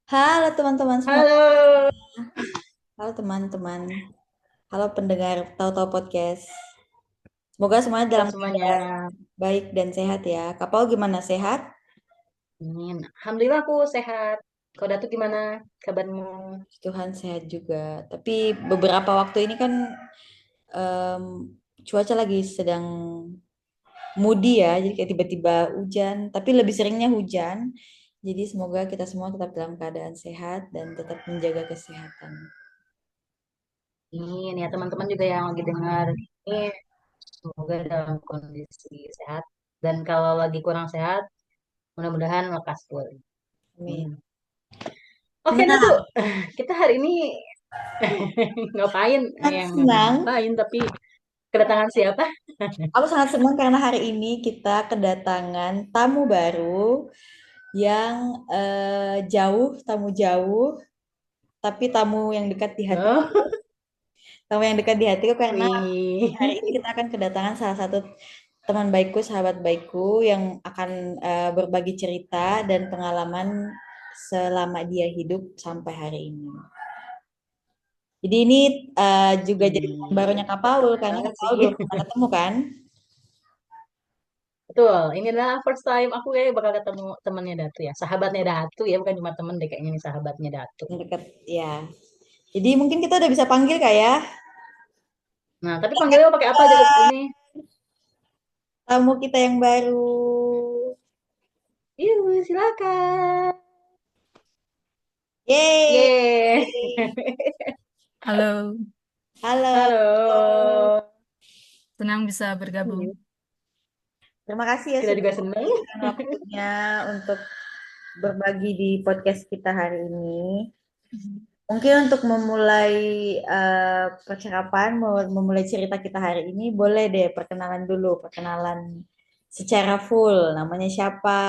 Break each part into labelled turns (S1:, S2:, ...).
S1: Halo teman-teman semua.
S2: Halo,
S1: Halo teman-teman. Halo pendengar Tahu-Tahu Podcast. Semoga semuanya
S2: halo
S1: dalam
S2: semuanya.
S1: keadaan baik dan sehat ya. Kapau gimana, sehat?
S2: Amin. Alhamdulillah aku sehat. Kau Datu gimana kabarmu?
S1: Tuhan sehat juga. Tapi beberapa waktu ini kan em, cuaca lagi sedang mudi ya. Jadi kayak tiba-tiba hujan. Tapi lebih seringnya hujan. Jadi semoga kita semua tetap dalam keadaan sehat dan tetap menjaga kesehatan.
S2: Ini ya teman-teman juga yang lagi dengar ini semoga dalam kondisi sehat dan kalau lagi kurang sehat mudah-mudahan lekas pulih.
S1: Amin.
S2: Amin. Oke Datu,
S1: Nah,
S2: kita hari ini ngapain?
S1: sangat
S2: Yang
S1: senang.
S2: ngapain tapi kedatangan siapa?
S1: Aku sangat senang karena hari ini kita kedatangan tamu baru yang tamu jauh, tapi tamu yang dekat di hati.
S2: Oh,
S1: Tamu yang dekat di hatiku karena
S2: wih.
S1: hari ini kita akan kedatangan salah satu teman baikku, sahabat baikku yang akan berbagi cerita dan pengalaman selama dia hidup sampai hari ini. Jadi ini juga jadi teman barunya Kak Paul
S2: Keren
S1: karena
S2: banget
S1: Kak
S2: sih.
S1: Paul belum pernah ketemu kan?
S2: Betul, ini adalah first time aku kayak bakal ketemu temannya Datu ya. Sahabatnya Datu ya, bukan cuma temen deh kayaknya nih sahabatnya Datu.
S1: Yang dekat ya. Jadi mungkin kita udah bisa panggil Kak ya.
S2: Nah, tapi panggilnya pakai apa aja ini?
S1: Tamu kita yang baru.
S2: Yuk, silakan.
S1: Yeay.
S2: Yeay.
S3: Halo,
S1: Halo.
S2: Halo.
S3: senang bisa bergabung.
S1: Terima kasih ya
S2: Kita
S1: sudah
S2: juga senang.
S1: menyempatkan waktunya untuk berbagi di podcast kita hari ini. Mungkin untuk memulai percakapan, memulai cerita kita hari ini, boleh deh perkenalan dulu, perkenalan secara full. Namanya siapa?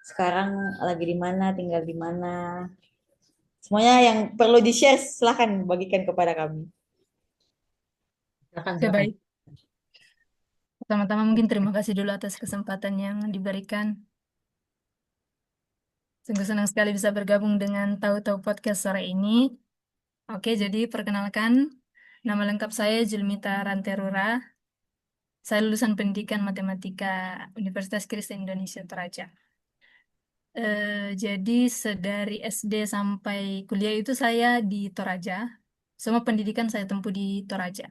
S1: Sekarang lagi di mana? Tinggal di mana? Semuanya yang perlu di-share silahkan bagikan kepada kami.
S2: Silakan,
S3: Oke,
S2: silakan.
S3: baik. Pertama-tama mungkin terima kasih dulu atas kesempatan yang diberikan. Sungguh senang sekali bisa bergabung dengan Tahu-Tahu Podcast sore ini. Oke, jadi perkenalkan, nama lengkap saya Julmita Ranterura. Saya lulusan pendidikan matematika Universitas Kristen Indonesia Toraja. Jadi sedari SD sampai kuliah itu saya di Toraja. Semua pendidikan saya tempuh di Toraja.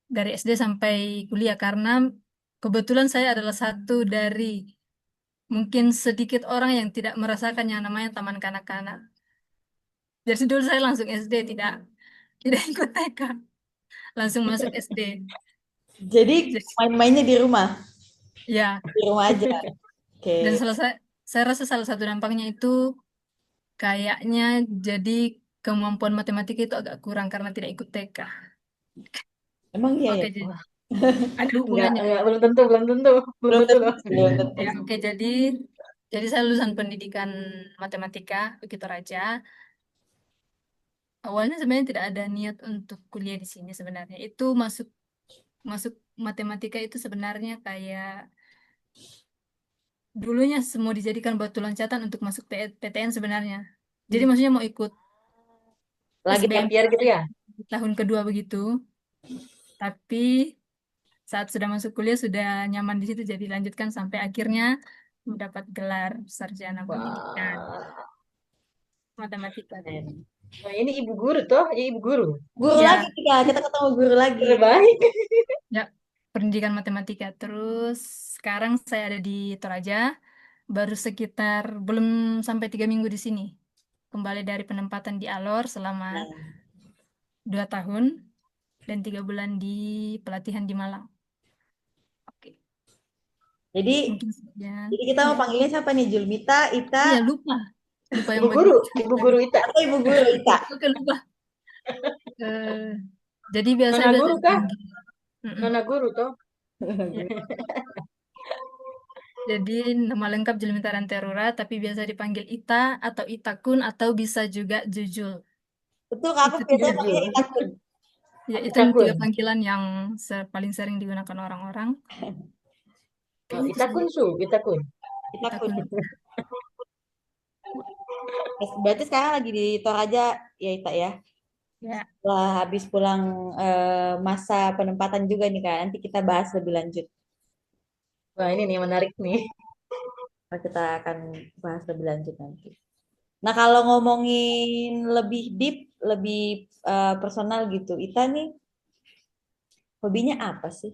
S3: Dari SD sampai kuliah karena kebetulan saya adalah satu dari mungkin sedikit orang yang tidak merasakan yang namanya taman kanak-kanak. Jadi dulu saya langsung SD, tidak ikut TK, langsung masuk SD.
S1: Jadi
S3: Jadi,
S1: main-mainnya
S3: ya,
S1: di rumah aja. Oke.
S3: dan selesai saya rasa salah satu dampaknya itu kayaknya jadi kemampuan matematika itu agak kurang karena tidak ikut TK.
S1: Emang iya ya?
S3: Oke, jadi
S2: Wah,
S3: ada hubungannya.
S2: belum tentu, belum tentu, belum
S1: Belum
S2: tentu
S1: tentu,
S2: loh.
S1: belum tentu.
S3: Ya, oke, jadi saya lulusan pendidikan matematika begitu Raja. Awalnya sebenarnya tidak ada niat untuk kuliah di sini sebenarnya. Itu masuk masuk matematika itu sebenarnya kayak dulunya semua dijadikan batu loncatan untuk masuk PTN sebenarnya. Jadi
S1: Hmm.
S3: maksudnya mau ikut
S1: Lagi
S2: Gap
S3: SBM
S2: year gitu ya?
S3: tahun kedua begitu. Tapi saat sudah masuk kuliah sudah nyaman di situ jadi lanjutkan sampai akhirnya mendapat gelar sarjana pendidikan
S2: Wah,
S3: matematika tadi.
S2: keren. Nah, ini ibu guru toh? Ya, ibu guru.
S1: guru lagi
S3: Ya,
S1: kita ketemu guru lagi.
S2: Terbaik.
S3: ya, pendidikan matematika. Terus sekarang saya ada di Toraja, baru sekitar belum sampai 3 minggu di sini. Kembali dari penempatan di Alor selama
S1: Nah,
S3: 2 tahun dan 3 bulan di pelatihan di Malang. Oke,
S1: jadi
S3: mungkin saja.
S1: jadi kita mau
S3: Ya,
S1: panggilnya siapa nih? Julmita, Ita,
S3: iya lupa, lupa yang
S2: Ibu
S3: bagian
S2: guru, ibu
S3: cerita.
S2: guru Ita.
S1: atau ibu guru Ita?
S3: Oke, lupa. Eh, jadi biasa
S2: Nona
S3: biasa
S2: guru kah?
S3: dipanggil. Mm-mm.
S2: Nona guru toh?
S3: Ya. Jadi nama lengkap Jelmitaran Terura, tapi biasa dipanggil Ita atau Itakun atau bisa juga Jujul.
S1: Betul kak, aku
S3: Itu tiga,
S1: biasanya panggilnya
S2: Jujur.
S1: Ita Kun.
S3: ya itu
S2: Ita
S3: yang tiga
S2: Kun.
S3: panggilan yang paling sering digunakan orang-orang.
S2: Oh,
S3: Kayaknya itu
S2: Ita
S3: saja
S2: Kun su, Ita Kun.
S1: Ita Kun.
S3: Itakun.
S1: Berarti sekarang lagi di Toraja ya Ita ya.
S3: Ya,
S1: Setelah habis pulang masa penempatan juga nih Kak. Nanti kita bahas lebih lanjut.
S2: Wah, ini nih menarik nih.
S1: Kita akan bahas lebih lanjut nanti. Nah, kalau ngomongin lebih deep, lebih personal gitu, Ita nih hobinya apa sih?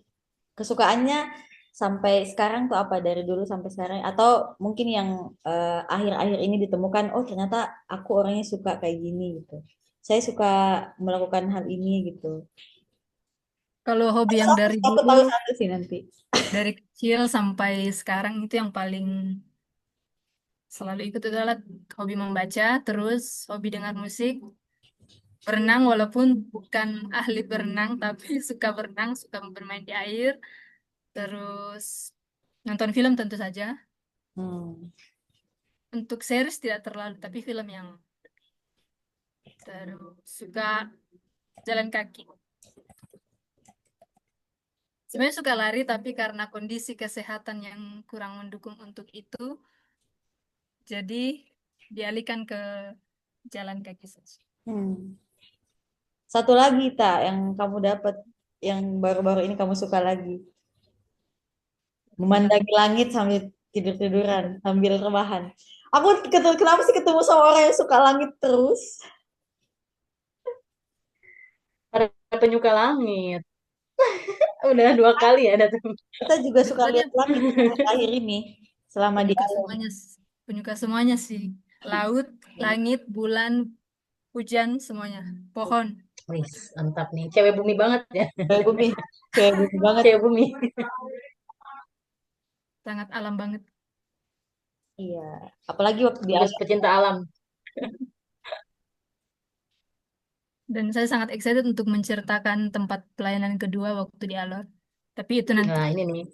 S1: Kesukaannya sampai sekarang tuh apa dari dulu sampai sekarang? Atau mungkin yang akhir-akhir ini ditemukan, oh ternyata aku orangnya suka kayak gini gitu. Saya suka melakukan hal ini gitu.
S3: kalau hobi yang dari
S1: Aku
S3: dulu,
S1: tahu satu sih nanti.
S3: dari kecil sampai sekarang itu yang paling selalu ikut adalah hobi membaca, terus hobi dengar musik, berenang walaupun bukan ahli berenang, tapi suka berenang, suka bermain di air, terus nonton film tentu saja.
S1: Hmm.
S3: Untuk series tidak terlalu, tapi film yang terus suka jalan kaki. Sebenarnya suka lari, tapi karena kondisi kesehatan yang kurang mendukung untuk itu, jadi dialihkan ke jalan kaki saja.
S1: Hmm. Satu lagi, Tak, yang kamu dapat, yang baru-baru ini kamu suka lagi. Memandangi langit sambil tidur-tiduran, sambil rebahan. Aku kenapa sih ketemu sama orang yang suka langit terus?
S2: Para penyuka langit. Udah 2 kali ya datang.
S1: Kita juga suka
S3: Tadi
S1: lihat langit akhir ini selama di
S3: penyuka
S1: alam.
S3: semuanya, penyuka semuanya sih. Laut, langit, bulan, hujan, semuanya. Pohon,
S2: Wih, mantap nih. Cewek bumi banget ya.
S1: Cewek bumi, cewek bumi banget.
S2: Cewek bumi.
S3: sangat alam banget.
S1: Iya, apalagi waktu di
S2: Tulus
S1: alam.
S2: pecinta alam.
S3: Dan saya sangat excited untuk menceritakan tempat pelayanan kedua waktu di Alor. Tapi itu nanti.
S2: Nah, ini nih.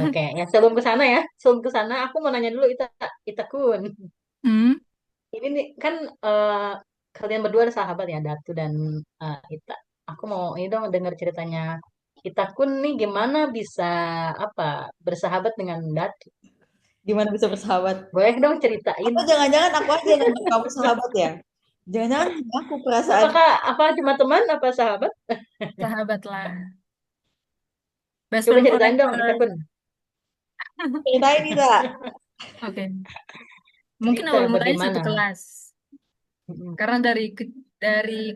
S2: Oke, ya sebelum ke sana ya. Sebelum ke sana aku mau nanya dulu Ita Kun.
S3: Hmm,
S2: Ini nih kan kalian berdua ada sahabat ya, Datu dan Ita. Aku mau ini dong dengar ceritanya Ita Kun nih gimana bisa apa bersahabat dengan Datu.
S1: Gimana bisa bersahabat?
S2: Boleh dong ceritain.
S1: Atau jangan-jangan aku aja yang anggap kamu sahabat ya? Jangan-jangan hanya aku perasaan.
S2: Apakah apa cuma teman apa sahabat?
S3: sahabat lah. Best
S2: Coba
S3: friend
S2: ceritain dong Ita
S3: forever.
S2: Kun.
S1: Ceritain nih, Tak.
S3: Oke. Mungkin
S2: Cerita
S3: awal mulanya satu
S2: bagaimana?
S3: kelas.
S2: Mm-mm.
S3: Karena dari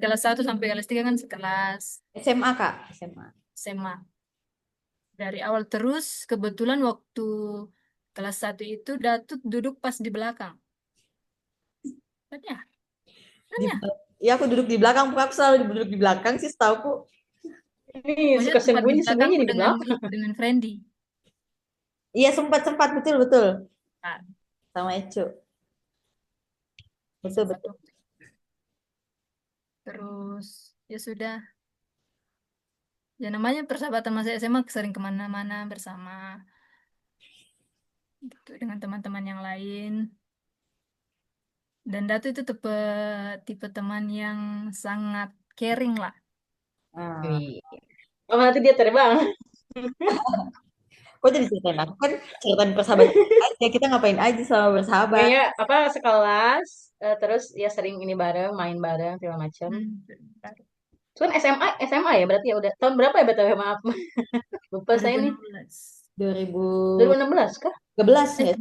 S3: kelas 1 sampai kelas 3 kan sekelas
S1: SMA, Kak. SMA.
S3: SMA. Dari awal terus, kebetulan waktu kelas 1 itu Datut duduk pas di belakang. Kan ya? Kan
S1: Di,
S3: ya?
S1: ya aku duduk di belakang, pokoknya aku selalu duduk di belakang sih setauku.
S2: Ini
S3: Maksudnya
S2: suka
S3: tempat di
S2: sembunyi-sembunyi
S3: belakangku
S2: nih di
S3: dengan
S2: belakang.
S3: dengan Friendly.
S1: Iya sempat-sempat, betul-betul.
S3: Nah,
S1: Sama Ecu.
S3: sempat
S1: Betul-betul.
S3: waktu. Terus, ya sudah. Ya namanya persahabatan masa SMA sering kemana-mana bersama gitu, dengan teman-teman yang lain. Dan Datu itu tipe tipe teman yang sangat caring lah.
S1: Nah,
S2: Wih. Oh, nanti dia terbang.
S1: kok jadi ceritain aku kan ceritain persahabatan aja. Kita ngapain aja selama bersahabat.
S2: Kayaknya apa sekelas terus ya sering ini bareng, main bareng segala macam.
S3: Hmm.
S2: Itu kan SMA ya berarti ya udah tahun berapa ya BTW maaf. Lupa saya nih.
S3: 2016.
S1: 2013
S2: 2016 kah?
S1: ya.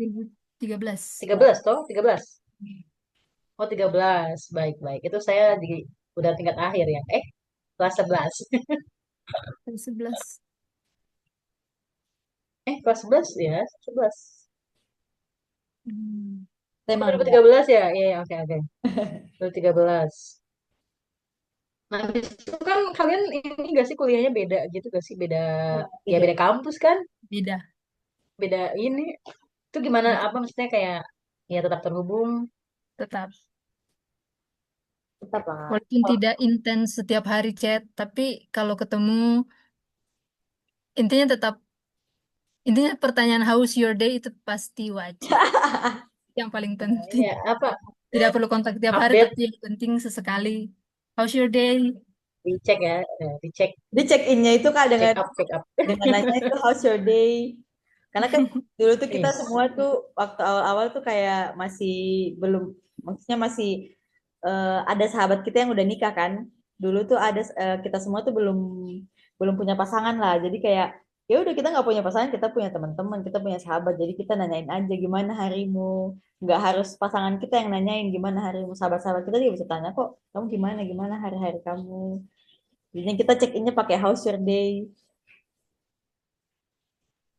S3: 2013.
S2: 13 toh? 13. Oh, 13. Baik, baik. Itu saya di udah tingkat akhir ya. Kelas 11.
S3: 2011.
S2: Kelas 11 ya, 11.
S3: Hmm.
S2: Oh,
S1: Emang enggak.
S2: 2013 ya? Iya, iya, oke, oke. 2013. Nah, habis itu kan kalian ini gak sih kuliahnya beda gitu gak sih? Beda, ya
S1: Beda.
S2: beda kampus kan?
S3: Beda.
S2: Beda ini. Itu gimana,
S3: Beda.
S2: apa maksudnya kayak, ya tetap terhubung.
S3: Tetap.
S1: Tetap lah.
S3: Walaupun tidak intens setiap hari chat, tapi kalau ketemu, intinya tetap, intinya pertanyaan how's your day itu pasti wajib. Yang paling penting.
S2: Ya, apa,
S3: Tidak perlu kontak tiap hari,
S2: update,
S3: tapi yang penting sesekali. How's your day?
S2: dicek ya, dicek,
S1: Di check innya itu Kak
S2: check
S1: dengan
S2: up, check up.
S1: nanya itu how's your day? Karena kan dulu tuh kita
S2: Yes.
S1: semua tuh waktu awal-awal tuh kayak masih belum, maksudnya masih ada sahabat kita yang udah nikah kan. Dulu tuh ada kita semua tuh belum belum punya pasangan lah. Jadi kayak ya udah kita nggak punya pasangan, kita punya teman-teman, kita punya sahabat. Jadi kita nanyain aja gimana harimu. Nggak harus pasangan kita yang nanyain gimana harimu. Sahabat-sahabat kita juga bisa tanya kok, kamu gimana gimana hari-hari kamu. Jadinya kita check innya pakai how's your day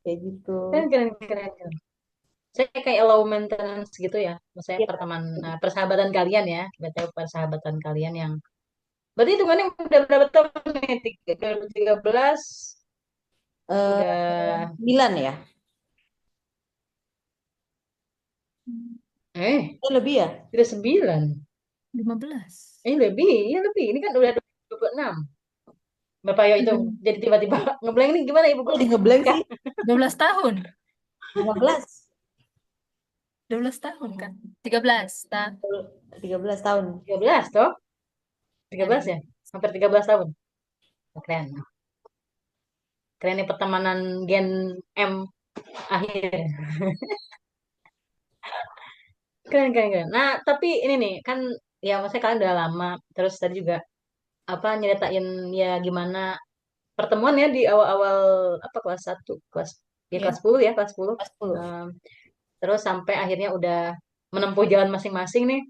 S1: kayak gitu.
S2: Keren, keren, keren, keren. Saya kayak low maintenance gitu ya. Maksudnya
S1: Ya,
S2: persahabatan kalian ya. Berarti persahabatan kalian yang berarti hitungannya udah berapa tahun nih? 2013
S1: eh,
S2: udah
S1: 9 ya? Lebih ya?
S2: udah 9.
S3: 15.
S2: Lebih, ya lebih. Ini kan udah 26. Bapak Yo itu jadi tiba-tiba ngeblank nih gimana Ibu
S1: Kok
S2: Guru?
S1: jadi ngeblank
S2: Ya,
S1: sih?
S3: 12 tahun.
S1: 15,
S3: 12 tahun kan? 13 tahun.
S1: 13 tahun.
S2: 13 toh? 13 ya? Hampir 13 tahun. Keren. Keren nih pertemanan Gen M akhir. Keren, keren, keren. Nah, tapi ini nih, kan ya maksudnya kalian udah lama. Terus tadi juga apa nyeritain ya gimana pertemuan ya di awal-awal apa kelas 1
S1: Ya,
S2: kelas 10.
S1: kelas 10.
S2: Em, terus sampai akhirnya udah menempuh jalan masing-masing nih.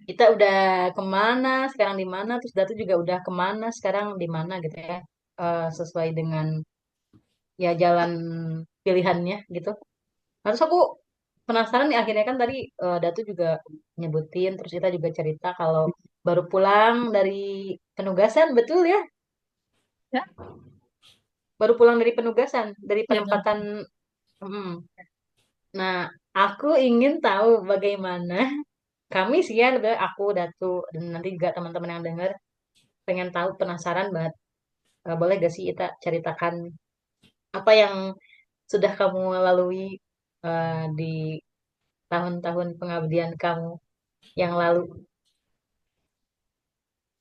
S2: Kita udah kemana, sekarang di mana, terus Datu juga udah kemana, sekarang di mana gitu ya. Sesuai dengan ya jalan pilihannya gitu. Nah, terus aku penasaran nih akhirnya kan tadi Datu juga nyebutin, terus kita juga cerita kalau baru pulang dari penugasan, betul ya?
S3: Ya,
S2: Baru pulang dari penugasan, dari
S3: ya baru.
S2: penempatan. Mm. Nah, aku ingin tahu bagaimana kami sih ya, lebih aku, Datu, dan nanti juga teman-teman yang dengar pengen tahu, penasaran banget. Boleh gak sih kita ceritakan apa yang sudah kamu lalui di tahun-tahun pengabdian kamu yang lalu?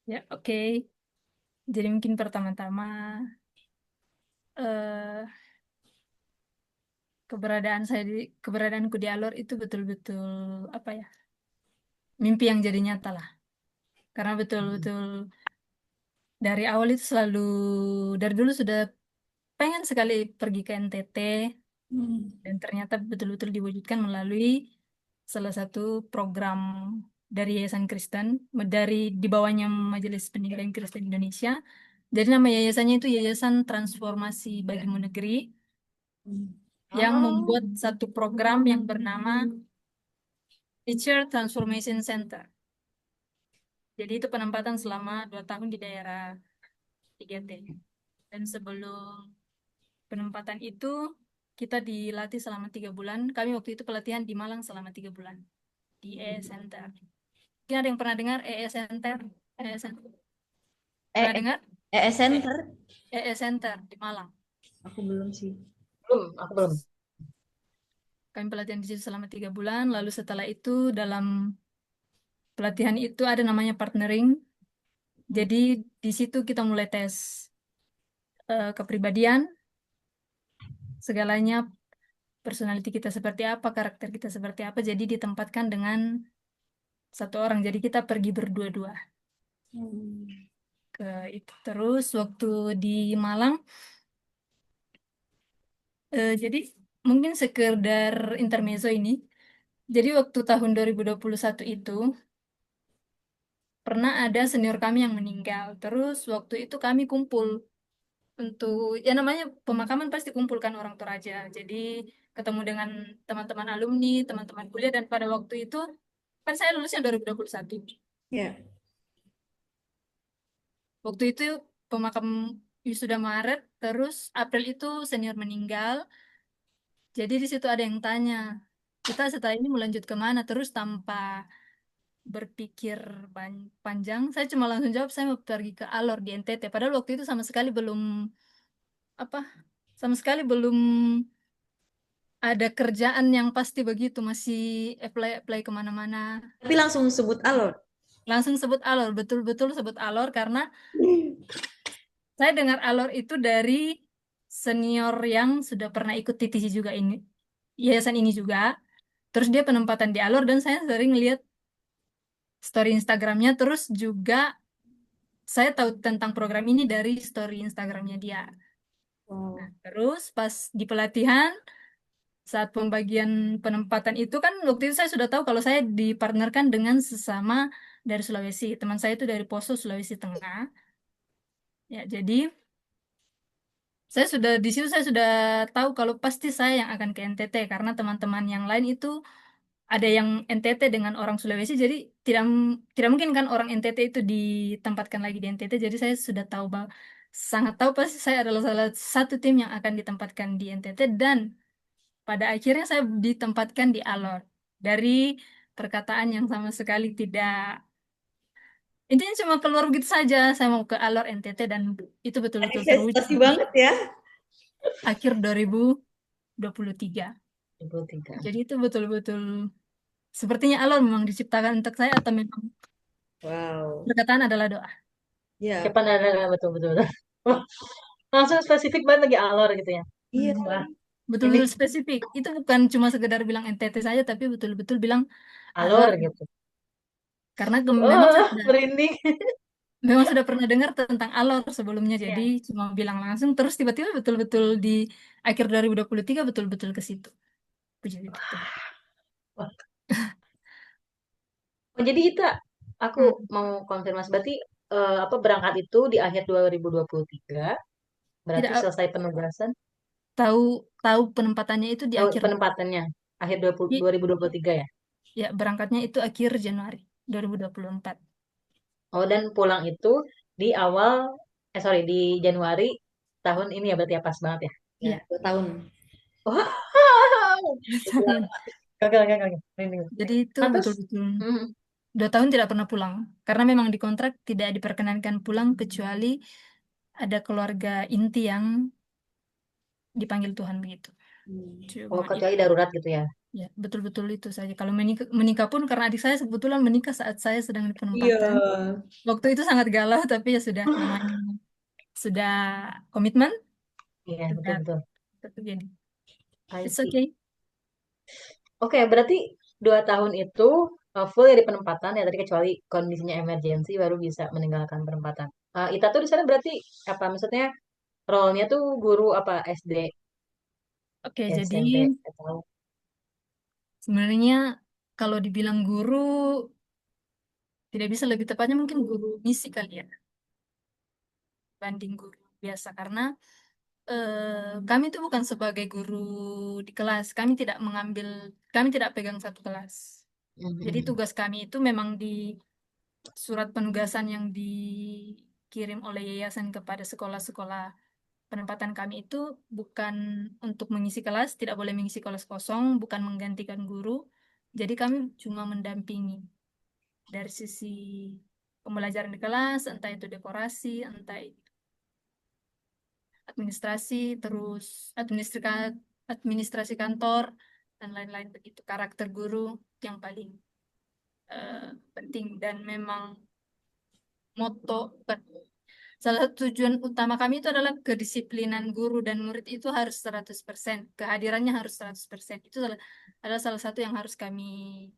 S3: Ya, oke. Jadi mungkin pertama-tama eh keberadaanku di Alor itu betul-betul apa ya? Mimpi yang jadi nyata lah. Karena betul-betul dari awal itu selalu dari dulu sudah pengen sekali pergi ke NTT dan ternyata betul-betul diwujudkan melalui salah satu program dari Yayasan Kristen dari di bawahnya Majelis Pendidikan Kristen Indonesia. Jadi nama yayasannya itu Yayasan Transformasi Bagimu Negeri yang
S2: Oh,
S3: membuat satu program yang bernama Teacher Transformation Center. Jadi itu penempatan selama 2 tahun di daerah 3T. Dan sebelum penempatan itu kita dilatih selama 3 bulan. Kami waktu itu pelatihan di Malang selama 3 bulan di EE Center. Mungkin ada yang pernah dengar EE Center? EE Center.
S1: Eh,
S3: Pernah dengar? E-
S1: Center?
S3: EE Center di Malang.
S1: Aku belum sih.
S2: belum, aku belum.
S3: Kami pelatihan di situ selama 3 bulan. Lalu setelah itu dalam pelatihan itu ada namanya partnering. Jadi di situ kita mulai tes kepribadian, segalanya, personality kita seperti apa, karakter kita seperti apa. Jadi ditempatkan dengan satu orang. Jadi kita pergi berdua-dua ke itu. Terus waktu di Malang, jadi mungkin sekedar intermezzo ini. Jadi waktu tahun 2021 itu pernah ada senior kami yang meninggal. Terus waktu itu kami kumpul untuk ya namanya pemakaman pasti kumpulkan orang Toraja. Jadi ketemu dengan teman-teman alumni, teman-teman kuliah dan pada waktu itu kan saya lulusnya 2021.
S1: Ya.
S3: Waktu itu pemakam sudah Maret, terus April itu senior meninggal. Jadi di situ ada yang tanya, kita setelah ini mau lanjut kemana? Terus tanpa berpikir panjang, saya cuma langsung jawab saya mau pergi ke Alor di NTT. Padahal waktu itu sama sekali belum apa, sama sekali belum ada kerjaan yang pasti begitu, masih apply kemana-mana.
S1: Tapi langsung sebut alor.
S3: Langsung sebut Alor, betul-betul sebut Alor karena saya dengar Alor itu dari senior yang sudah pernah ikut TTC juga ini, yayasan ini juga. Terus dia penempatan di Alor dan saya sering lihat story Instagramnya. Terus juga saya tahu tentang program ini dari story Instagramnya dia. Nah,
S1: Wow.
S3: terus pas di pelatihan, saat pembagian penempatan itu kan waktu itu saya sudah tahu kalau saya dipartnerkan dengan sesama dari Sulawesi. Teman saya itu dari Poso, Sulawesi Tengah. Ya, jadi di situ saya sudah tahu kalau pasti saya yang akan ke NTT karena teman-teman yang lain itu ada yang NTT dengan orang Sulawesi, jadi tidak mungkin kan orang NTT itu ditempatkan lagi di NTT. Jadi saya sudah tahu bahwa sangat tahu pasti saya adalah salah satu tim yang akan ditempatkan di NTT dan pada akhirnya saya ditempatkan di Alor dari perkataan yang sama sekali tidak, intinya cuma keluar begitu saja saya mau ke Alor NTT dan itu betul-betul terwujud
S1: Manifestasi
S3: di
S1: banget ya.
S3: akhir 2023.
S2: 23.
S3: Jadi itu betul-betul sepertinya Alor memang diciptakan untuk saya atau memang
S1: Wow.
S3: perkataan adalah doa.
S1: Ya,
S2: Kapan ada betul betul. Wah, langsung spesifik banget lagi alor gitu ya.
S1: iya.
S2: Wah, ini
S3: Betul-betul spesifik. Itu bukan cuma sekedar bilang NTT saja, tapi betul-betul bilang
S2: alor
S3: Alor.
S2: gitu.
S3: Karena
S2: Oh, merinding.
S3: memang sudah pernah dengar tentang Alor sebelumnya. Jadi
S2: Ya.
S3: cuma bilang langsung, terus tiba-tiba betul-betul di akhir 2023 betul-betul ke situ. Puji Tuhan.
S2: Wah. Oh, jadi kita aku
S3: Hmm.
S2: mau konfirmasi berarti apa berangkat itu di akhir 2023 berarti
S3: Tidak
S2: selesai penugasan
S3: tahu tahu penempatannya itu di
S2: oh,
S3: akhir
S2: penempatannya akhir 2023 ya.
S3: ya berangkatnya itu akhir Januari 2024.
S2: Oh, dan pulang itu di awal sorry di Januari tahun ini ya berarti ya pas banget ya.
S1: Ya,
S3: Iya.
S1: 2 tahun.
S2: Wow. Itu gagal gagal gagal. Merinding.
S3: Jadi itu
S2: Nah, terus
S3: betul-betul
S2: hmm,
S3: 2 tahun tidak pernah pulang. Karena memang di kontrak tidak diperkenankan pulang kecuali ada keluarga inti yang dipanggil Tuhan begitu.
S1: Hmm.
S2: oh
S3: Cuma itu
S2: kecuali darurat gitu ya.
S3: ya betul-betul itu saja. Kalau menikah pun karena adik saya kebetulan menikah saat saya sedang di
S1: Iya.
S3: penempatan. Waktu itu sangat galau tapi ya sudah namanya sudah komitmen
S2: Iya,
S3: sudah
S2: betul-betul.
S3: terjadi.
S2: I
S3: It's
S2: see.
S3: okay.
S2: Oke, berarti 2 tahun itu full ya di penempatan ya tadi kecuali kondisinya emergensi baru bisa meninggalkan penempatan. Ita tuh di sana berarti apa maksudnya role-nya tuh guru apa SD,
S3: Oke, jadi
S2: SMP atau
S3: sebenarnya kalau dibilang guru tidak bisa, lebih tepatnya mungkin guru misi kali ya banding guru biasa karena kami itu bukan sebagai guru di kelas, kami tidak pegang satu kelas. Jadi
S2: Mhm.
S3: tugas kami itu memang di surat penugasan yang dikirim oleh yayasan kepada sekolah-sekolah penempatan kami itu bukan untuk mengisi kelas, tidak boleh mengisi kelas kosong, bukan menggantikan guru. Jadi kami cuma mendampingi dari sisi pembelajaran di kelas, entah itu dekorasi, entah itu administrasi, terus administrasi kantor, dan lain-lain begitu. Karakter guru yang paling penting dan memang moto, bukan, salah satu tujuan utama kami itu adalah kedisiplinan guru dan murid itu harus 100%, kehadirannya harus 100%. Itu adalah salah satu yang harus kami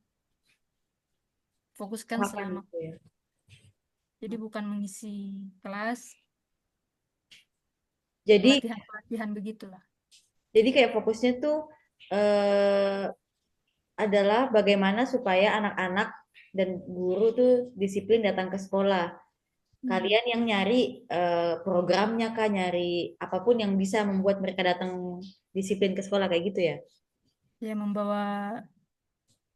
S3: fokuskan
S1: Tahapan
S3: selama.
S1: itu ya.
S3: Jadi bukan mengisi kelas,
S1: Jadi
S3: pelatihan-pelatihan begitulah.
S1: jadi kayak fokusnya tuh eh, adalah bagaimana supaya anak-anak dan guru tuh disiplin datang ke sekolah.
S3: Hmm.
S1: Kalian yang nyari programnya kah, nyari apapun yang bisa membuat mereka datang disiplin ke sekolah kayak gitu ya.
S3: Ya,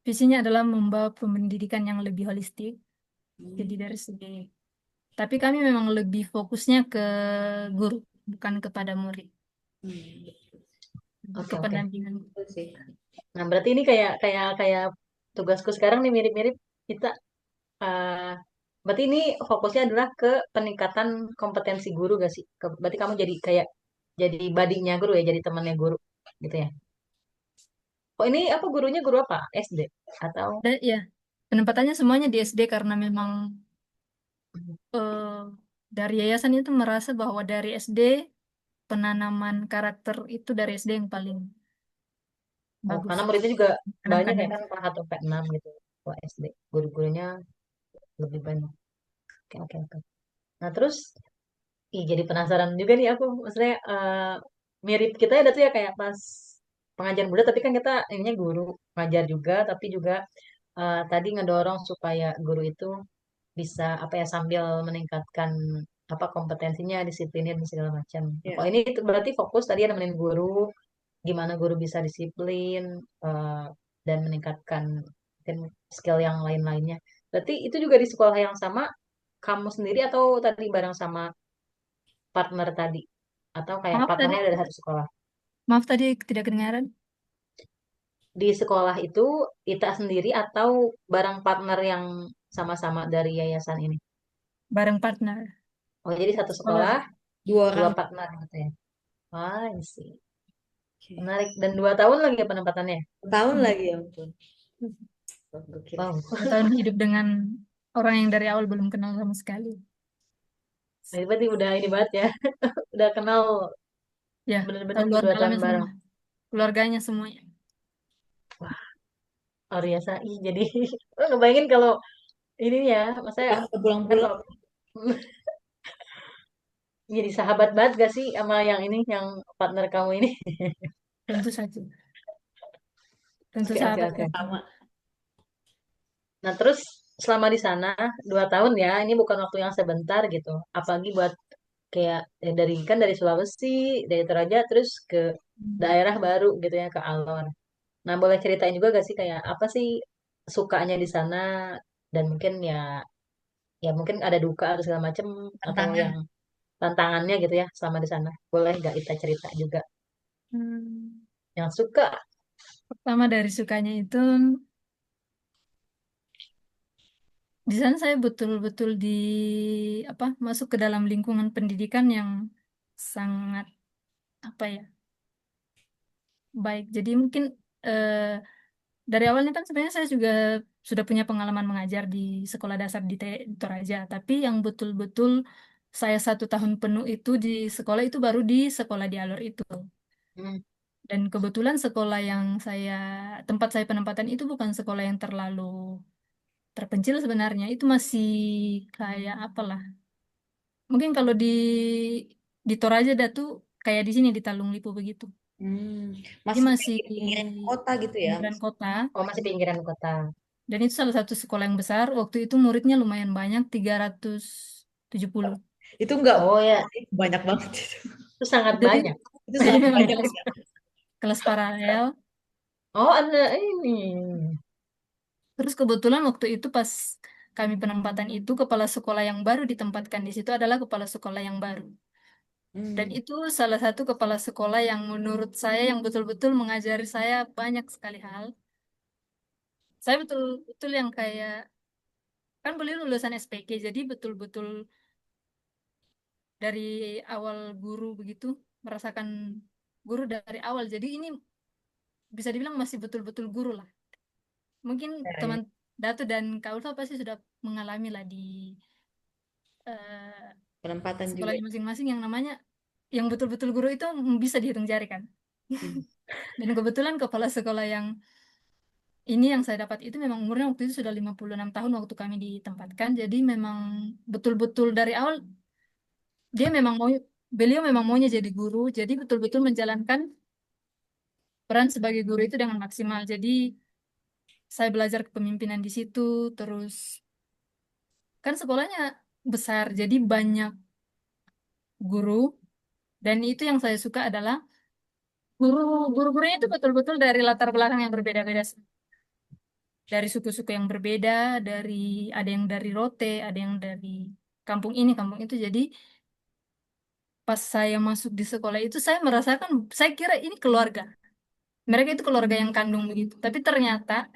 S3: visinya adalah membawa pendidikan yang lebih holistik. Jadi
S1: Hmm.
S3: dari segi, tapi kami memang lebih fokusnya ke guru, bukan kepada murid,
S1: Hmm.
S3: ke
S2: Oke oke.
S3: pendampingan.
S1: Betul sih.
S2: Nah, berarti ini kayak kayak kayak tugasku sekarang nih mirip-mirip kita. eh Berarti ini fokusnya adalah ke peningkatan kompetensi guru gak sih? Berarti kamu jadi kayak jadi badinya guru ya, jadi temannya guru gitu ya. Oh ini apa gurunya guru apa? SD atau
S3: Dan ya, penempatannya semuanya di SD karena memang eh, dari yayasan itu merasa bahwa dari SD penanaman karakter itu dari SD yang paling
S2: Oh,
S3: bagus.
S2: karena muridnya juga banyak
S3: Tanamkan
S2: ya
S3: dari
S2: kan, kelas 1 sampai 6 gitu. Wah, SD. Guru-gurunya lebih banyak. Oke, oke, oke. Nah, terus jadi penasaran juga nih aku. Maksudnya mirip kita ya, tuh ya kayak pas pengajian Buddha, tapi kan kita ininya guru ngajar juga, tapi juga tadi ngedorong supaya guru itu bisa apa ya, sambil meningkatkan apa kompetensinya, disiplinnya dan segala macam. Nah,
S1: Ya.
S2: kalau ini itu berarti fokus tadi ya nemenin guru, gimana guru bisa disiplin eh, dan meningkatkan mungkin skill yang lain-lainnya. Berarti itu juga di sekolah yang sama kamu sendiri atau tadi bareng sama partner tadi? Atau kayak
S3: maaf tadi
S2: partnernya dari satu sekolah?
S3: maaf tadi tidak kedengaran.
S2: Di sekolah itu Ita sendiri atau bareng partner yang sama-sama dari yayasan ini?
S3: Bareng partner
S2: Oh, jadi satu
S3: sekolah.
S2: sekolah,
S1: 2 orang.
S2: dua partner gitu ya? Wah, sih.
S1: Oke.
S2: Menarik. Dan 2 tahun lagi ya penempatannya?
S1: Tahun
S3: Hmm.
S1: lagi ya ampun. Gokil.
S2: Wow.
S3: 2 tahun hidup dengan orang yang dari awal belum kenal sama sekali.
S2: Nah, berarti udah ini banget ya. Udah kenal
S3: Ya, tahu
S2: bener-bener tuh
S3: luar
S2: 2 tahun
S3: dalamnya semua,
S2: bareng.
S3: keluarganya semuanya.
S2: Wah, luar biasa. Ih, jadi lo ngebayangin kalau ini ya, maksudnya
S1: Pas
S2: kan
S1: pulang-pulang.
S2: kalau jadi sahabat banget gak sih sama yang ini, yang partner kamu ini?
S3: Tentu saja, tentu
S2: Oke, oke,
S3: sahabat
S2: oke.
S3: kami.
S1: Sama.
S2: Nah, terus selama di sana 2 tahun ya, ini bukan waktu yang sebentar gitu. Apalagi buat kayak dari kan dari Sulawesi, dari Toraja terus ke
S3: Hmm.
S2: daerah baru gitu ya, ke Alor. Nah, boleh ceritain juga gak sih kayak apa sih sukanya di sana, dan mungkin ya mungkin ada duka atau segala macem, atau
S1: Tantangan.
S2: yang tantangannya gitu ya selama di sana. Boleh gak kita cerita juga
S3: Hmm.
S2: yang suka?
S3: Pertama dari sukanya itu, di sana saya betul-betul apa masuk ke dalam lingkungan pendidikan yang sangat apa ya baik. Jadi mungkin eh, dari awalnya kan sebenarnya saya juga sudah punya pengalaman mengajar di sekolah dasar di Toraja, tapi yang betul-betul saya 1 tahun penuh itu di sekolah itu baru di sekolah di Alor itu.
S2: Hmm.
S3: Dan kebetulan sekolah yang tempat saya penempatan itu bukan sekolah yang terlalu terpencil sebenarnya. Itu masih kayak apalah. Mungkin kalau di Toraja ada tuh kayak di sini di Talung Lipo begitu.
S1: Hmm.
S3: Jadi
S1: Masih
S3: masih di
S1: pinggir-pinggiran kota gitu ya.
S3: pinggiran kota.
S2: Oh, masih pinggiran kota.
S3: Dan itu salah satu sekolah yang besar. Waktu itu muridnya lumayan banyak, 370.
S1: Itu enggak
S2: Oh ya,
S1: banyak banget itu.
S2: itu sangat
S3: Jadi,
S2: banyak.
S1: Itu
S3: jadi
S1: sangat
S3: memang
S1: banyak
S3: kelas,
S1: ya.
S3: kelas paralel.
S2: Oh, ada ini.
S3: Terus kebetulan waktu itu pas kami penempatan itu, kepala sekolah yang baru ditempatkan di situ adalah kepala sekolah yang baru. Dan
S1: Hmm.
S3: itu salah satu kepala sekolah yang menurut saya yang betul-betul mengajari saya banyak sekali hal. Saya betul-betul yang kayak, kan beliau lulusan SPK, jadi betul-betul dari awal guru begitu, merasakan guru dari awal. Jadi ini bisa dibilang masih betul-betul guru lah. Mungkin
S1: Ya, ya.
S3: teman Datu dan Kak Ulfa pasti sudah mengalami lah di eh,
S1: Penempatan juga.
S3: sekolahnya masing-masing yang namanya, yang betul-betul guru itu bisa dihitung jari kan.
S1: Hmm.
S3: Dan kebetulan kepala sekolah yang ini yang saya dapat itu memang umurnya waktu itu sudah 56 tahun waktu kami ditempatkan. Jadi memang betul-betul dari awal dia memang mau beliau memang maunya jadi guru. Jadi betul-betul menjalankan peran sebagai guru itu dengan maksimal. Jadi saya belajar kepemimpinan di situ. Terus kan sekolahnya besar, jadi banyak guru. Dan itu yang saya suka adalah guru-gurunya itu betul-betul dari latar belakang yang berbeda-beda, dari suku-suku yang berbeda, dari ada yang dari Rote, ada yang dari kampung ini, kampung itu. Jadi pas saya masuk di sekolah itu saya merasakan, saya kira ini keluarga. Mereka itu keluarga yang kandung begitu. Tapi ternyata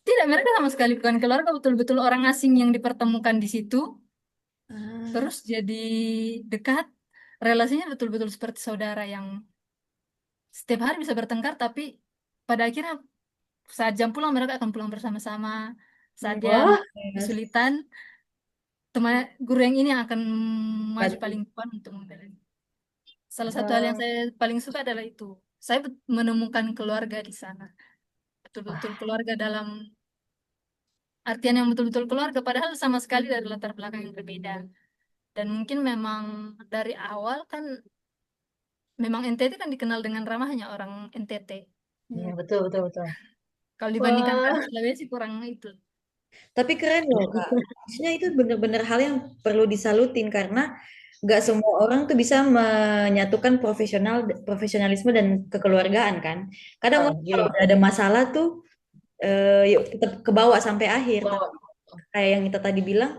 S3: tidak, mereka sama sekali bukan keluarga, betul-betul orang asing yang dipertemukan di situ.
S1: Ah,
S3: Terus jadi dekat, relasinya betul-betul seperti saudara yang setiap hari bisa bertengkar, tapi pada akhirnya saat jam pulang mereka akan pulang bersama-sama. Saat dia
S2: Wah,
S3: kesulitan, teman guru yang ini yang akan maju
S1: bantu.
S3: paling depan untuk membela. Salah satu hal yang
S2: Eh,
S3: saya paling suka adalah itu. Saya menemukan keluarga di sana. Betul-betul
S2: wah,
S3: keluarga dalam artian yang betul-betul keluarga, padahal sama sekali dari latar belakang yang berbeda. Dan mungkin memang dari awal kan, memang NTT kan dikenal dengan ramahnya orang NTT.
S2: ya
S1: Hmm.
S2: betul betul betul.
S3: Kalau dibandingkan
S2: Wah,
S3: dengan Sulawesi kurang itu.
S1: Tapi keren loh Kak. Maksudnya itu bener-bener hal yang perlu disalutin karena nggak semua orang tuh bisa menyatukan profesionalisme dan kekeluargaan kan. Kadang
S2: oh,
S1: orang kalau
S2: gini.
S1: udah ada masalah tuh yuk tetap kebawa sampai akhir. Tapi
S2: Bahwa
S1: kayak yang kita tadi bilang,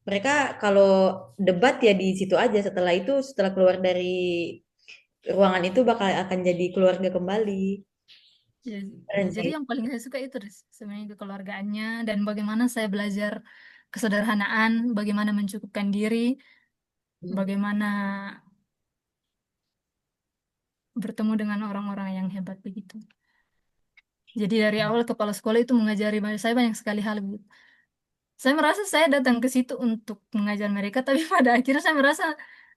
S1: mereka kalau debat ya di situ aja. Setelah itu, setelah keluar dari ruangan itu bakal akan jadi keluarga kembali.
S3: Ya,
S1: Keren
S3: jadi
S1: sih.
S3: yang paling saya suka itu sebenarnya kekeluargaannya dan bagaimana saya belajar kesederhanaan, bagaimana mencukupkan diri, bagaimana bertemu dengan orang-orang yang hebat begitu. Jadi dari awal kepala sekolah itu mengajari saya banyak sekali hal, Bu. Saya merasa saya datang ke situ untuk mengajar mereka, tapi pada akhirnya saya merasa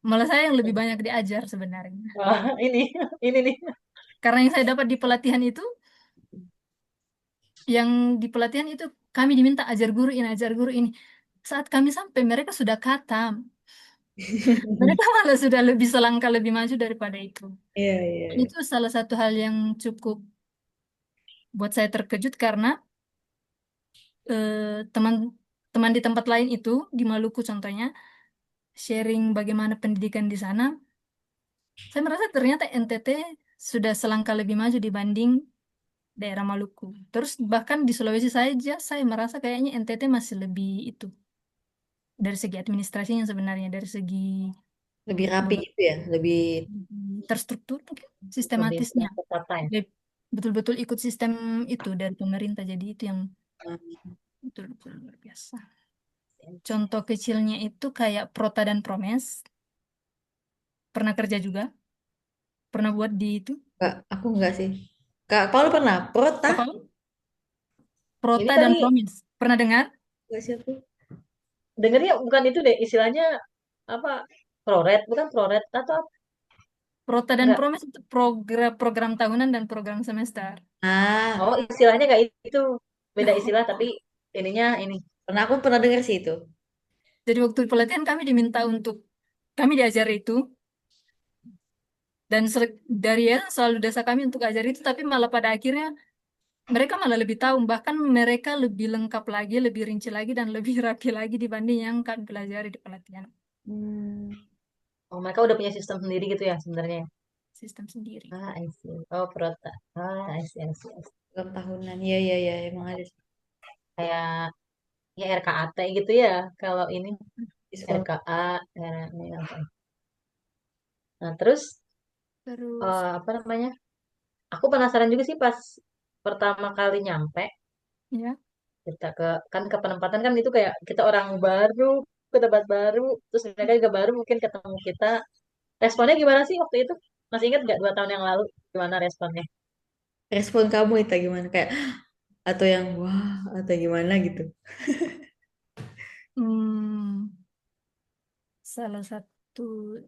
S3: malah saya yang lebih banyak diajar sebenarnya.
S2: wah, ini nih.
S3: Karena yang saya dapat di pelatihan itu, yang di pelatihan itu kami diminta ajar guru ini, ajar guru ini. Saat kami sampai, mereka sudah khatam. Mereka malah sudah lebih selangkah lebih maju daripada itu.
S1: Iya, iya, iya.
S3: Itu salah satu hal yang cukup buat saya terkejut karena teman-teman di tempat lain itu, di Maluku contohnya, sharing bagaimana pendidikan di sana, saya merasa ternyata NTT sudah selangkah lebih maju dibanding daerah Maluku. Terus bahkan di Sulawesi saja, saya merasa kayaknya NTT masih lebih itu. Dari segi administrasinya sebenarnya, dari segi
S1: Lebih rapi
S3: be-
S1: gitu ya, lebih
S3: terstruktur mungkin,
S2: Lebih
S3: sistematisnya.
S2: tertata ya.
S3: Dia betul-betul ikut sistem itu dari pemerintah. Jadi itu yang
S1: eh,
S3: betul-betul luar biasa. Contoh kecilnya itu kayak Prota dan Promes. Pernah kerja juga, pernah buat di itu.
S1: Kak, aku enggak sih. Kak, Paul pernah? Prota?
S3: Apa?
S2: Ini
S3: Prota dan
S2: kali
S3: Promes. Pernah dengar?
S1: Enggak sih aku.
S2: dengernya bukan itu deh istilahnya apa proret bukan proret atau apa?
S3: Prota dan
S2: Enggak.
S3: Promes itu program program tahunan dan program semester.
S2: Oh,
S1: Ah,
S2: istilahnya enggak itu. Beda istilah tapi ininya ini.
S1: aku pernah dengar sih itu.
S3: Jadi waktu pelatihan kami diminta untuk kami diajar itu, dan dari ya selalu dasar kami untuk ajar itu, tapi malah pada akhirnya mereka malah lebih tahu, bahkan mereka lebih lengkap lagi, lebih rinci lagi, dan lebih rapi lagi dibanding yang kami pelajari di pelatihan
S1: Hmm,
S2: Oh, mereka udah punya sistem sendiri gitu ya sebenarnya.
S3: sistem sendiri.
S2: Ah, I see. Oh, prota. Ah, I see, I see, I see.
S1: program tahunan. Iya, iya, iya, emang ada sih
S2: Kayak ya RKAT gitu ya. Kalau ini
S1: di sekolah.
S2: RKA, ini apa? Nah, terus
S3: Terus
S2: apa namanya? Aku penasaran juga sih pas pertama kali nyampe
S3: ya,
S2: kita kan ke penempatan kan itu kayak kita orang baru ke tempat baru terus mereka juga baru mungkin ketemu kita responnya gimana sih waktu itu masih ingat nggak 2 tahun yang lalu gimana responnya.
S1: Respon kamu itu gimana? Kayak atau yang wah atau gimana gitu.
S3: hmm, salah satu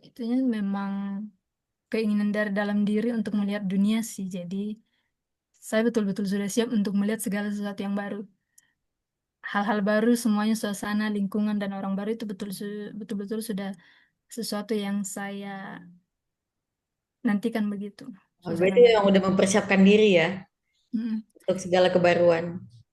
S3: itunya memang keinginan dari dalam diri untuk melihat dunia sih. Jadi saya betul-betul sudah siap untuk melihat segala sesuatu yang baru. Hal-hal baru, semuanya suasana, lingkungan, dan orang baru itu betul-betul sudah sesuatu yang saya nantikan begitu.
S1: Oh,
S3: Suasana
S1: berarti
S3: baru.
S1: yang udah mempersiapkan diri ya
S3: Mm.
S1: untuk segala kebaruan.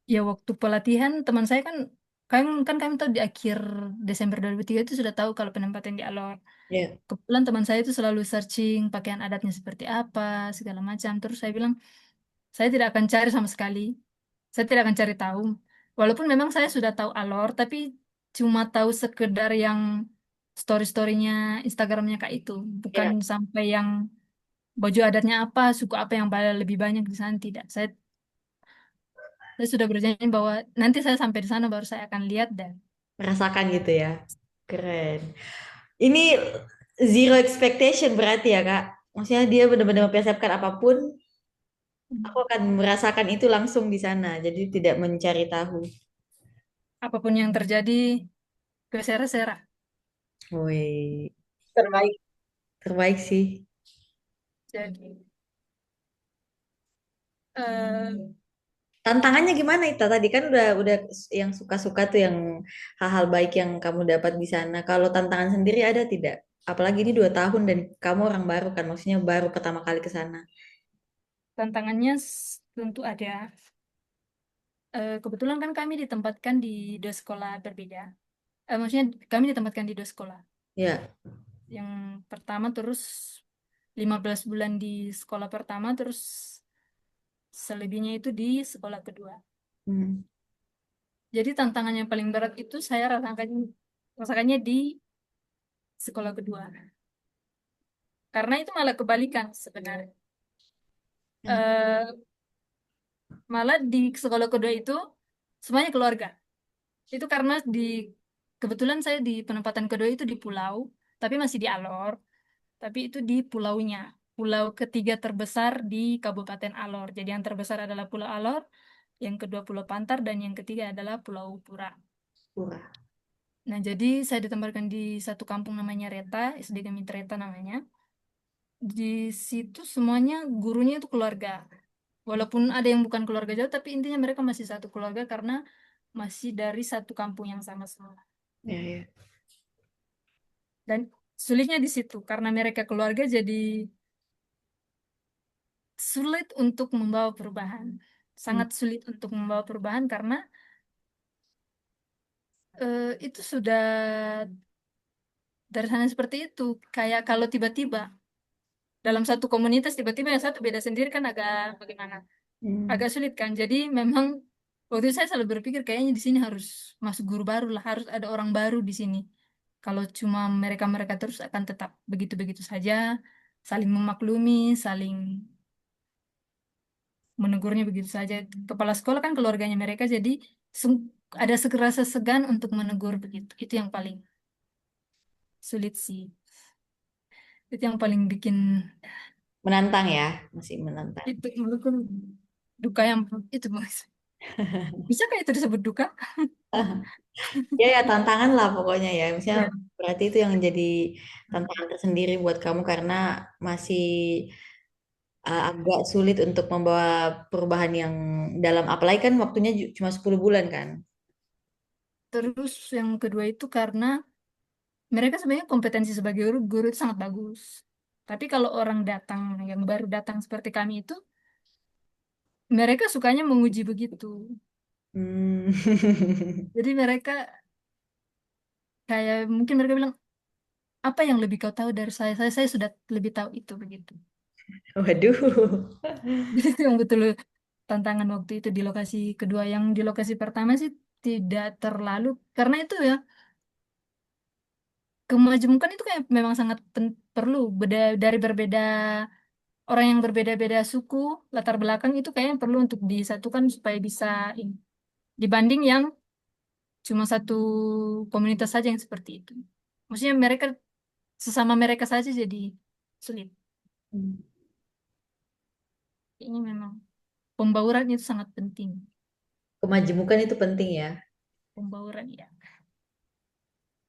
S3: Ya waktu pelatihan teman saya kan kami tahu di akhir Desember 2003 itu sudah tahu kalau penempatan di Alor.
S1: Ya,
S3: Kebetulan teman saya itu selalu searching pakaian adatnya seperti apa, segala macam. Terus saya bilang, saya tidak akan cari sama sekali. Saya tidak akan cari tahu. Walaupun memang saya sudah tahu Alor, tapi cuma tahu sekedar yang story-storynya Instagramnya Kak itu. Bukan
S1: ya,
S3: sampai yang baju adatnya apa, suku apa yang lebih banyak di sana. Tidak. Saya sudah berjanji bahwa nanti saya sampai di sana baru saya akan lihat dan
S1: merasakan gitu ya. Keren. Ini zero expectation berarti ya, Kak. Maksudnya dia benar-benar mempersiapkan apapun, aku akan merasakan itu langsung di sana. Jadi tidak mencari tahu.
S3: apapun yang terjadi, bersera-sera.
S1: Woi,
S2: Terbaik.
S1: terbaik sih.
S3: Jadi eh,
S1: Tantangannya gimana Ita? Tadi kan udah yang suka-suka tuh yang hal-hal baik yang kamu dapat di sana. Kalau tantangan sendiri ada tidak? Apalagi ini 2 tahun dan kamu orang baru kan, maksudnya baru pertama kali ke sana.
S3: tantangannya tentu ada. Kebetulan kan kami ditempatkan di dua sekolah berbeda. Maksudnya kami ditempatkan di dua sekolah.
S1: Ya.
S3: Yang pertama terus 15 bulan di sekolah pertama, terus selebihnya itu di sekolah kedua.
S1: Hmm.
S3: Jadi tantangan yang paling berat itu saya rasakannya di sekolah kedua. Karena itu malah kebalikan sebenarnya.
S1: Kenapa?
S3: Eh, Malah di sekolah kedua itu semuanya keluarga. Itu karena kebetulan saya di penempatan kedua itu di pulau, tapi masih di Alor. Tapi itu di pulaunya. Pulau ketiga terbesar di Kabupaten Alor. Jadi yang terbesar adalah Pulau Alor, yang kedua Pulau Pantar, dan yang ketiga adalah Pulau Pura.
S1: Kurang.
S3: Nah, jadi saya ditempatkan di satu kampung namanya Reta, SD kami Reta namanya. Di situ semuanya gurunya itu keluarga. Walaupun ada yang bukan keluarga jauh, tapi intinya mereka masih satu keluarga karena masih dari satu kampung yang sama semua.
S1: Ya, ya.
S3: Dan sulitnya di situ, karena mereka keluarga jadi sulit untuk membawa perubahan.
S1: Hmm.
S3: Sangat sulit untuk membawa perubahan karena itu sudah dari sana seperti itu. Kayak kalau tiba-tiba dalam satu komunitas tiba-tiba yang satu beda sendiri kan agak bagaimana?
S1: Hmm.
S3: Agak sulit kan. Jadi memang waktu itu saya selalu berpikir kayaknya di sini harus masuk guru baru lah, harus ada orang baru di sini. Kalau cuma mereka-mereka terus akan tetap begitu-begitu saja, saling memaklumi, saling menegurnya begitu saja. Kepala sekolah kan keluarganya mereka, jadi ada segerasa segan untuk menegur begitu. Itu yang paling sulit sih. Itu yang paling bikin
S1: Menantang ya, masih menantang.
S3: itu menurutku duka yang itu Mas. Bisa kayak itu disebut duka?
S1: Ya, ya tantangan lah pokoknya ya. Misalnya
S3: Ya.
S1: berarti itu yang jadi tantangan tersendiri buat kamu karena masih agak sulit untuk membawa perubahan yang dalam, apalagi kan waktunya cuma 10 bulan kan.
S3: Terus yang kedua itu karena mereka sebenarnya kompetensi sebagai guru, guru itu sangat bagus. Tapi kalau orang datang yang baru datang seperti kami itu, mereka sukanya menguji begitu.
S1: Hmm.
S3: Jadi mereka kayak mungkin mereka bilang, apa yang lebih kau tahu dari saya? Saya sudah lebih tahu itu begitu.
S1: Waduh.
S3: Jadi itu yang betul tantangan waktu itu di lokasi kedua. Yang di lokasi pertama sih tidak terlalu, karena itu ya kemajemukan itu kayak memang sangat perlu dari berbeda orang yang berbeda-beda suku latar belakang itu kayaknya perlu untuk disatukan supaya bisa ini. Dibanding yang cuma satu komunitas saja yang seperti itu. Maksudnya mereka sesama mereka saja jadi sulit. Ini memang pembauran itu sangat penting.
S1: Kemajemukan itu penting ya.
S3: Pembauran ya.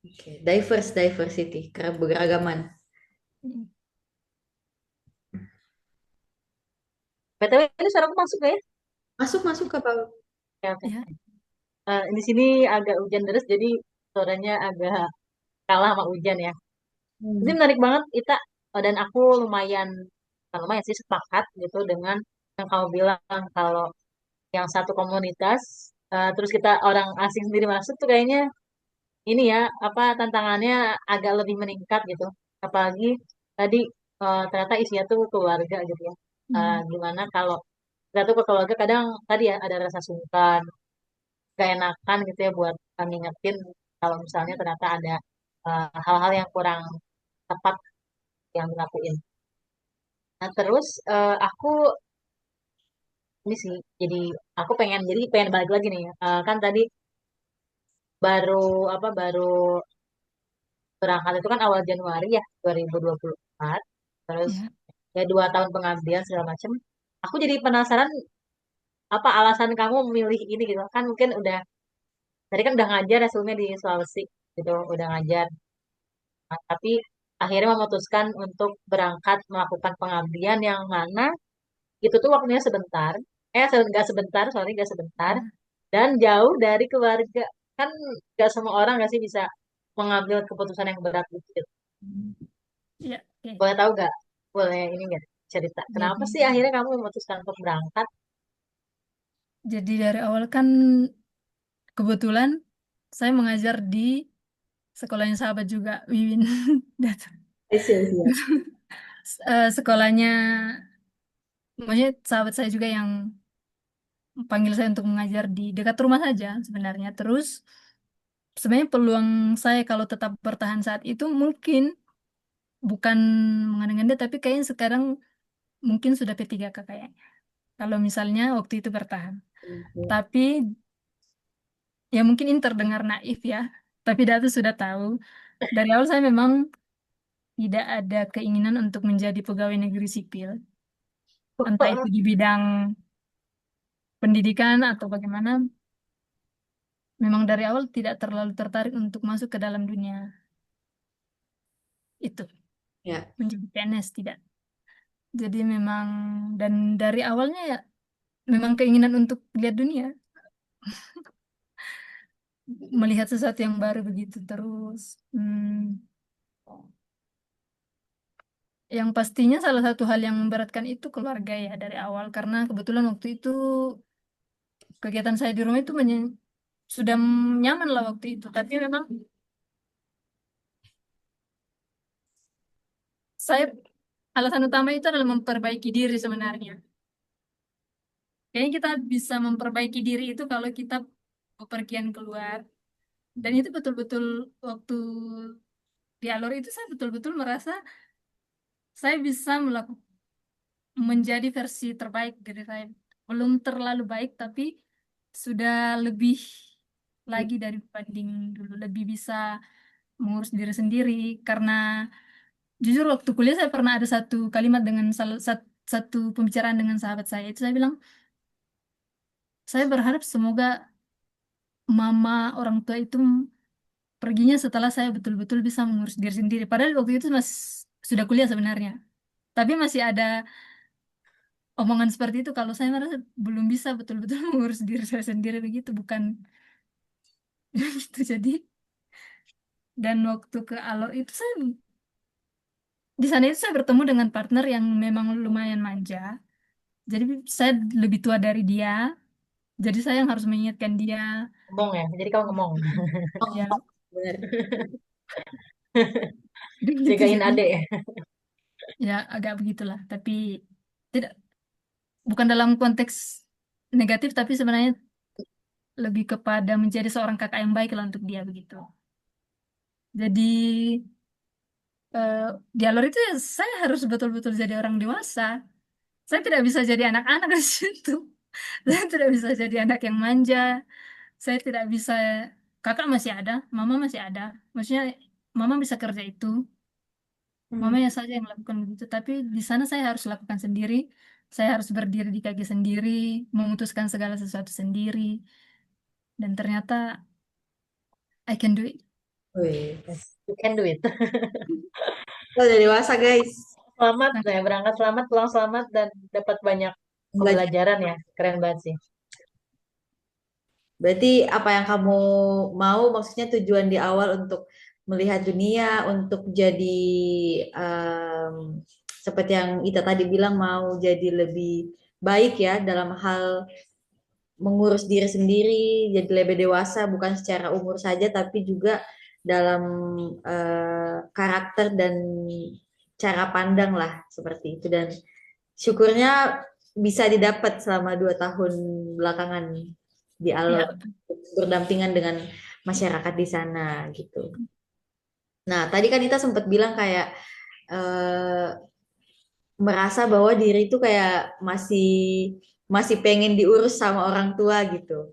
S1: Oke. Diversity, keberagaman.
S3: Hmm.
S2: BTW ini suaraku masuk nggak ya?
S1: Masuk masuk ke Pak.
S2: Oke, oke.
S3: Ya,
S2: Di sini agak hujan deras, jadi suaranya agak kalah sama hujan ya. Ini
S1: Hmm.
S2: menarik banget, Ita. Dan aku lumayan, bukan lumayan sih sepakat gitu dengan yang kamu bilang kalau yang satu komunitas, terus kita orang asing sendiri masuk tuh kayaknya ini ya, apa tantangannya agak lebih meningkat gitu. Apalagi tadi ternyata isinya tuh keluarga gitu ya.
S3: hmm.
S2: Gimana kalau kita tuh ke keluarga kadang tadi ya ada rasa sungkan, gak enakan gitu ya buat ngingetin kalau misalnya ternyata ada hal-hal yang kurang tepat yang dilakuin. Nah, terus aku ini sih jadi aku pengen balik lagi nih. Kan tadi baru baru berangkat itu kan awal Januari ya 2024. Terus
S3: Ya.
S2: ya 2 tahun pengabdian segala macam. Aku jadi penasaran apa alasan kamu memilih ini gitu. Kan mungkin udah tadi kan udah ngajar ya sebelumnya di Sulawesi gitu, udah ngajar. Nah, tapi akhirnya memutuskan untuk berangkat melakukan pengabdian yang mana itu tuh waktunya sebentar, nggak sebentar, sorry nggak sebentar,
S3: Ya,
S2: dan jauh dari keluarga. Kan nggak semua orang nggak sih bisa mengambil keputusan yang berat gitu.
S3: ya, oke.
S2: Boleh tahu nggak? Boleh ini nggak cerita? Kenapa
S3: Jadi,
S2: sih akhirnya kamu memutuskan untuk berangkat?
S3: jadi dari awal kan kebetulan saya mengajar di sekolahnya sahabat juga, Wiwin. Datang.
S1: Siap.
S3: Sekolahnya, maksudnya sahabat saya juga yang panggil saya untuk mengajar di dekat rumah saja sebenarnya. Terus sebenarnya peluang saya kalau tetap bertahan saat itu mungkin bukan mengandang-andang, tapi kayaknya sekarang mungkin sudah P3K kayaknya. Kalau misalnya waktu itu bertahan. Tapi ya mungkin ini terdengar naif ya. Tapi Datu sudah tahu. Dari awal saya memang tidak ada keinginan untuk menjadi pegawai negeri sipil. Entah itu di bidang pendidikan atau bagaimana. Memang dari awal tidak terlalu tertarik untuk masuk ke dalam dunia itu.
S1: Ya.
S3: Menjadi PNS tidak. Jadi memang, dan dari awalnya ya memang keinginan untuk lihat dunia. Melihat sesuatu yang baru begitu terus. Yang pastinya salah satu hal yang memberatkan itu keluarga ya dari awal karena kebetulan waktu itu kegiatan saya di rumah itu sudah nyaman lah waktu itu. Tapi memang saya alasan utama itu adalah memperbaiki diri sebenarnya. Kayaknya kita bisa memperbaiki diri itu kalau kita bepergian keluar. Dan itu betul-betul waktu di Alor itu saya betul-betul merasa saya bisa melakukan menjadi versi terbaik dari saya. Belum terlalu baik, tapi sudah lebih lagi dari banding dulu. Lebih bisa mengurus diri sendiri. Karena jujur waktu kuliah saya pernah ada satu kalimat dengan satu pembicaraan dengan sahabat saya. Itu saya bilang, saya berharap semoga mama orang tua itu perginya setelah saya betul-betul bisa mengurus diri sendiri. Padahal waktu itu masih sudah kuliah sebenarnya. Tapi masih ada omongan seperti itu kalau saya merasa belum bisa betul-betul mengurus diri saya sendiri begitu bukan gitu jadi dan waktu ke Alor itu saya di sana itu saya bertemu dengan partner yang memang lumayan manja jadi saya lebih tua dari dia jadi saya yang harus mengingatkan dia
S2: Ngomong ya, jadi kamu ngomong.
S1: Oh,
S3: ya
S1: benar.
S3: gitu
S2: Jagain
S3: jadi
S2: adek ya.
S3: ya agak begitulah tapi tidak bukan dalam konteks negatif tapi sebenarnya lebih kepada menjadi seorang kakak yang baik lah untuk dia begitu jadi eh, di alur itu ya saya harus betul-betul jadi orang dewasa. Saya tidak bisa jadi anak-anak di situ. Saya tidak bisa jadi anak yang manja. Saya tidak bisa, kakak masih ada, mama masih ada. Maksudnya mama bisa kerja itu,
S1: Hmm.
S3: mama yang saja yang lakukan begitu. Tapi di sana saya harus lakukan sendiri. Saya harus berdiri di kaki sendiri, memutuskan segala sesuatu sendiri. Dan ternyata I can do it.
S1: Wih,
S2: Yes, you can do it.
S1: kita udah dewasa guys.
S2: Selamat
S3: Nah,
S2: ya, berangkat selamat, pulang selamat, dan dapat banyak
S1: Belajar.
S2: pembelajaran ya. Keren banget sih.
S1: Berarti apa yang kamu mau, maksudnya tujuan di awal untuk melihat dunia, untuk jadi seperti yang Ita tadi bilang mau jadi lebih baik ya dalam hal mengurus diri sendiri, jadi lebih dewasa bukan secara umur saja tapi juga dalam karakter dan cara pandang lah seperti itu dan syukurnya bisa didapat selama 2 tahun belakangan di Alor
S3: ya,
S1: berdampingan dengan masyarakat di sana gitu. Nah, tadi kan Ita sempat bilang kayak eh, merasa bahwa diri itu kayak masih masih pengen diurus sama orang tua gitu.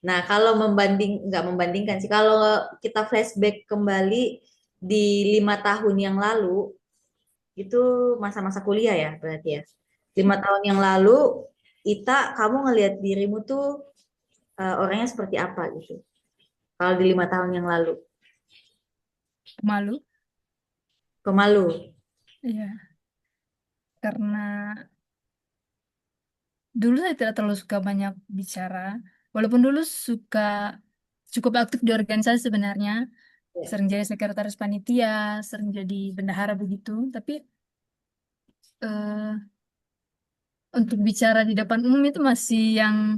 S1: Nah, kalau nggak membandingkan sih, kalau kita flashback kembali di 5 tahun yang lalu, itu masa-masa kuliah ya berarti ya. 5 tahun yang lalu, Ita, kamu ngelihat dirimu tuh orangnya seperti apa gitu? Kalau di 5 tahun yang lalu,
S3: malu.
S1: Pemalu.
S3: Iya, karena dulu saya tidak terlalu suka banyak bicara. Walaupun dulu suka cukup aktif di organisasi sebenarnya,
S1: Ya.
S3: sering jadi sekretaris panitia, sering jadi bendahara begitu. Tapi eh, untuk bicara di depan umum itu masih yang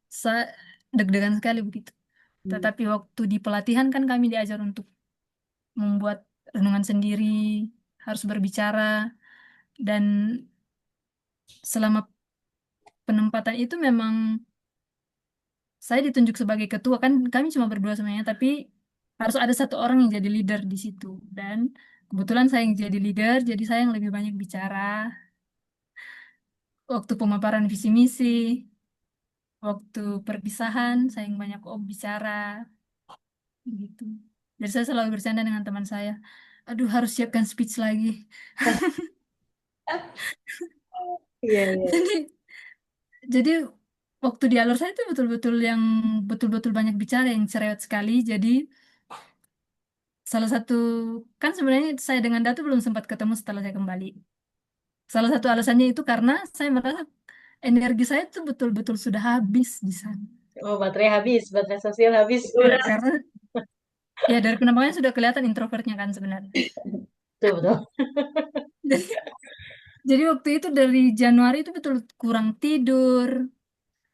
S3: sa- deg-degan sekali begitu.
S1: Hmm.
S3: Tetapi waktu di pelatihan kan kami diajar untuk membuat renungan sendiri, harus berbicara, dan selama penempatan itu memang saya ditunjuk sebagai ketua, kan kami cuma berdua sebenarnya, tapi harus ada satu orang yang jadi leader di situ. Dan kebetulan saya yang jadi leader, jadi saya yang lebih banyak bicara waktu pemaparan visi misi, waktu perpisahan saya yang banyak bicara gitu. Jadi saya selalu bercanda dengan teman saya, aduh harus siapkan speech lagi.
S1: Iya, iya.
S3: Jadi waktu di alur saya itu betul-betul yang betul-betul banyak bicara, yang cerewet sekali. Jadi salah satu, kan sebenarnya saya dengan Datu belum sempat ketemu setelah saya kembali. Salah satu alasannya itu karena saya merasa energi saya itu betul-betul sudah habis di sana.
S2: Oh, baterai habis, baterai sosial habis.
S3: Ya, karena ya dari penampakannya sudah kelihatan introvertnya kan sebenarnya.
S2: Betul, betul.
S3: Jadi waktu itu dari Januari itu betul kurang tidur,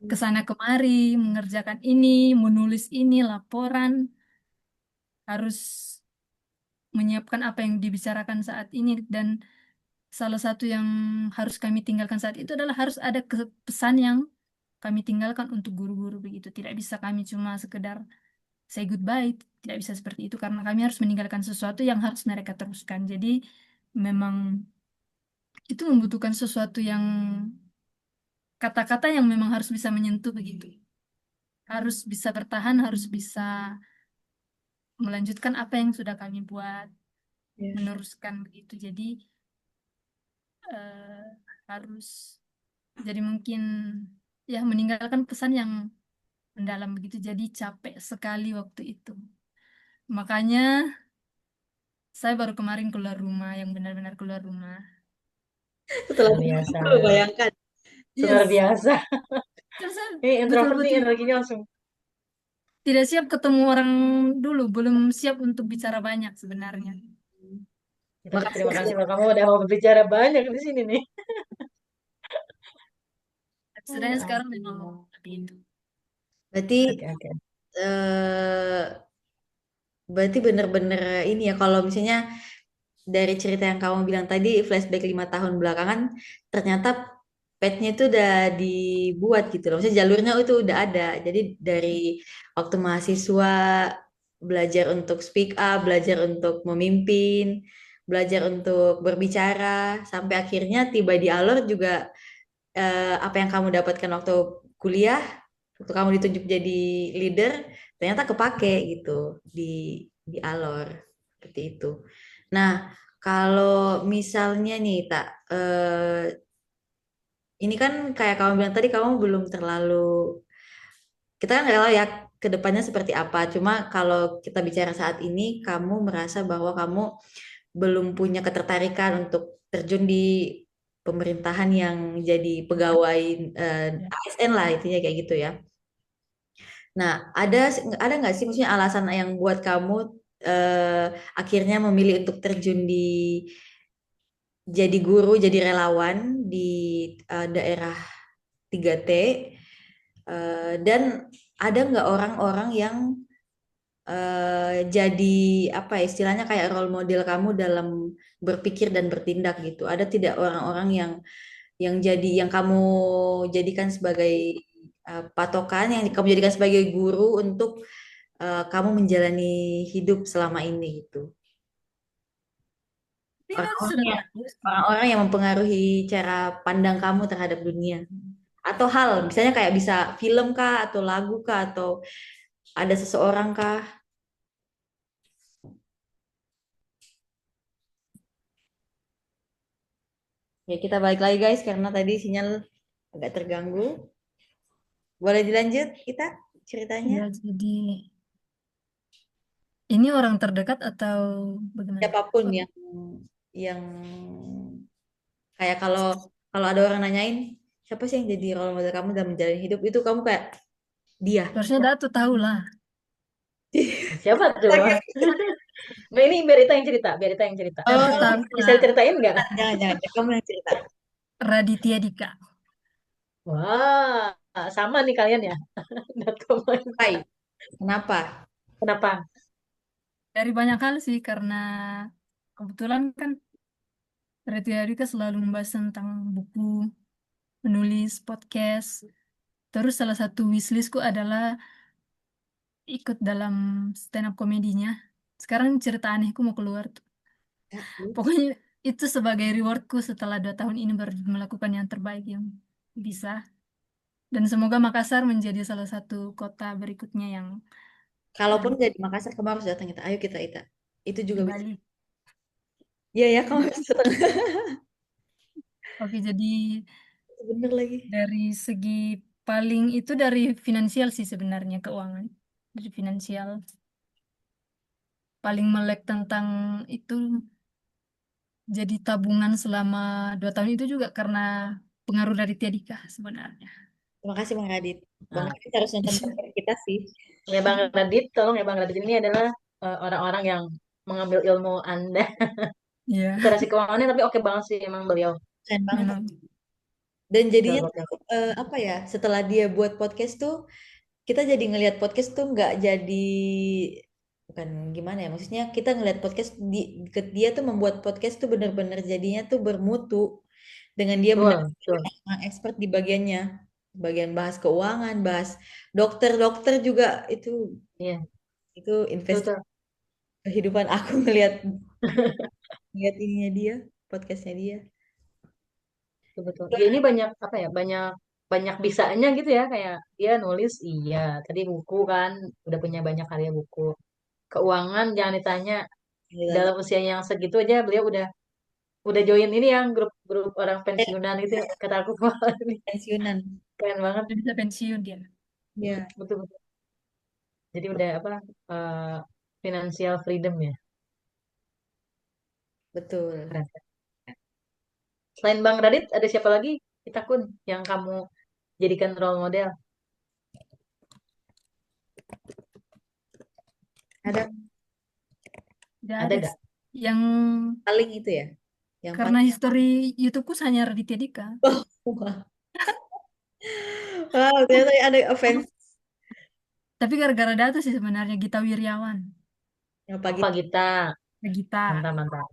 S3: ke sana kemari, mengerjakan ini, menulis ini, laporan, harus menyiapkan apa yang dibicarakan saat ini. Dan salah satu yang harus kami tinggalkan saat itu adalah harus ada pesan yang kami tinggalkan untuk guru-guru begitu. Tidak bisa kami cuma sekedar say goodbye, tidak bisa seperti itu karena kami harus meninggalkan sesuatu yang harus mereka teruskan. Jadi memang itu membutuhkan sesuatu yang kata-kata yang memang harus bisa menyentuh begitu. Harus bisa bertahan, harus bisa melanjutkan apa yang sudah kami buat,
S1: Iya.
S3: meneruskan begitu. Jadi eh, harus jadi mungkin ya meninggalkan pesan yang mendalam begitu. Jadi capek sekali waktu itu. Makanya saya baru kemarin keluar rumah, yang benar-benar keluar rumah.
S1: Setelah
S2: Luar biasa.
S1: itu bayangkan.
S2: Luar
S3: Yes,
S2: biasa.
S3: terus saya
S2: Ini introvert nih
S3: betul-betul
S2: energinya langsung.
S3: tidak siap ketemu orang dulu, belum siap untuk bicara banyak sebenarnya.
S2: Ya, tapi
S1: Makasih
S2: terima kasih
S1: ya.
S2: loh kamu udah mau berbicara banyak di sini nih.
S3: Sebenarnya
S2: Ya
S3: sekarang memang
S2: ampun.
S3: lebih itu.
S1: Berarti
S2: Oke, oke.
S1: eh berarti bener-bener ini ya kalau misalnya dari cerita yang kamu bilang tadi flashback 5 tahun belakangan ternyata petnya itu udah dibuat gitu loh. Maksudnya jalurnya itu udah ada. Jadi dari waktu mahasiswa belajar untuk speak up, belajar untuk memimpin, belajar untuk berbicara, sampai akhirnya tiba di Alor juga apa yang kamu dapatkan waktu kuliah, waktu kamu ditunjuk jadi leader, ternyata kepake gitu di Alor seperti itu. Nah, kalau misalnya nih, tak ini kan kayak kamu bilang tadi kamu belum terlalu, kita kan nggak tahu ya ke depannya seperti apa. Cuma kalau kita bicara saat ini, kamu merasa bahwa kamu belum punya ketertarikan untuk terjun di pemerintahan yang jadi pegawai
S3: Ya.
S1: ASN lah intinya kayak gitu ya. Nah, ada nggak sih maksudnya alasan yang buat kamu eh, akhirnya memilih untuk terjun di jadi guru, jadi relawan di daerah 3T dan ada nggak orang-orang yang jadi apa ya istilahnya kayak role model kamu dalam berpikir dan bertindak gitu. Ada tidak orang-orang yang jadi yang kamu jadikan sebagai patokan, yang kamu jadikan sebagai guru untuk kamu menjalani hidup selama ini gitu.
S3: Tapi kan
S1: Orang-orang
S3: sudah
S1: yang
S3: tahu sih.
S1: orang-orang yang mempengaruhi cara pandang kamu terhadap dunia. Atau hal, misalnya kayak bisa film kah atau lagu kah atau ada seseorang kah? Ya kita balik lagi guys karena tadi sinyal agak terganggu. Boleh dilanjut kita ceritanya?
S3: Ya, jadi Ini orang terdekat atau bagaimana?
S1: Siapapun
S3: Oh,
S1: yang kayak kalau kalau ada orang nanyain siapa sih yang jadi role model kamu dalam menjalani hidup itu kamu kayak dia.
S3: harusnya Datu tahu lah.
S2: Siapa tuh? Nah, ini biar Ita yang cerita, biar Ita yang cerita.
S3: Yang
S1: Oh,
S3: pertama,
S2: Bisa diceritain nggak?
S1: jangan, kamu yang cerita.
S3: Raditya Dika.
S2: Wah, sama nih kalian ya. Datang.
S1: Hai, kenapa?
S2: Kenapa?
S3: Dari banyak hal sih, karena kebetulan kan Raditya Dika selalu membahas tentang buku, menulis, podcast. Terus salah satu wishlistku adalah ikut dalam stand up komedinya. Sekarang cerita anehku mau keluar tuh.
S1: Ya,
S3: Pokoknya itu sebagai rewardku setelah 2 tahun ini baru melakukan yang terbaik yang bisa. Dan semoga Makassar menjadi salah satu kota berikutnya yang
S1: kalaupun
S3: eh,
S1: nggak di Makassar kamu harus datang kita. Ayo kita Ita. Itu juga
S3: di
S1: bisa.
S3: Bali.
S1: Iya ya, kamu harus datang.
S3: Oke, jadi
S1: Bener lagi.
S3: dari segi paling itu dari finansial sih sebenarnya, keuangan. Dari finansial paling melek tentang itu, jadi tabungan selama 2 tahun itu juga karena pengaruh dari Tiadika sebenarnya.
S1: Terima kasih Bang Radit. Bang
S2: Nah,
S1: Radit harus nonton podcast kita sih.
S2: ya Bang Radit, tolong ya Bang Radit ini adalah orang-orang yang mengambil ilmu Anda.
S3: Iya,
S2: Literasi keuangannya tapi oke banget sih emang beliau.
S1: Keren banget.
S3: memang.
S1: Dan jadinya
S2: Gokil,
S1: tuh
S2: gokil.
S1: apa ya? Setelah dia buat podcast tuh kita jadi ngelihat podcast tuh nggak jadi bukan gimana ya? Maksudnya kita ngelihat podcast dia tuh membuat podcast tuh bener-bener jadinya tuh bermutu dengan dia benar
S2: Betul, betul,
S1: orang expert di bagiannya. Bagian bahas keuangan, bahas dokter-dokter juga
S2: iya,
S1: itu
S2: betul,
S1: invest
S2: betul,
S1: kehidupan aku ngelihat ngelihat ininya dia, podcastnya dia.
S2: betul, betul. Dia ini banyak apa ya, banyak banyak bisanya gitu ya, kayak dia nulis, iya, tadi buku kan, udah punya banyak karya buku. Keuangan jangan ditanya,
S1: Ngelihat
S2: dalam usia yang segitu aja beliau udah join ini yang grup-grup orang pensiunan gitu ya. Kata aku, wah ini
S1: pensiunan.
S2: keren banget.
S3: Udah bisa pensiun dia.
S1: Ya,
S2: Betul, betul. Jadi udah apa, eh, financial freedom ya.
S1: betul.
S2: Keren. Selain Bang Radit, ada siapa lagi kita kun yang kamu jadikan role model?
S1: Ada
S3: Tidak
S2: Ada
S3: ada
S2: gak?
S3: yang
S1: paling itu ya, yang
S3: karena
S1: paling
S3: history YouTubeku hanya Raditya Dika.
S1: wah, wow, ternyata ada offense
S3: Tapi gara-gara Datu sih sebenarnya, Gita Wirjawan.
S1: yang pagi.
S2: Apa kita?
S3: Gita
S2: Mantap, mantap.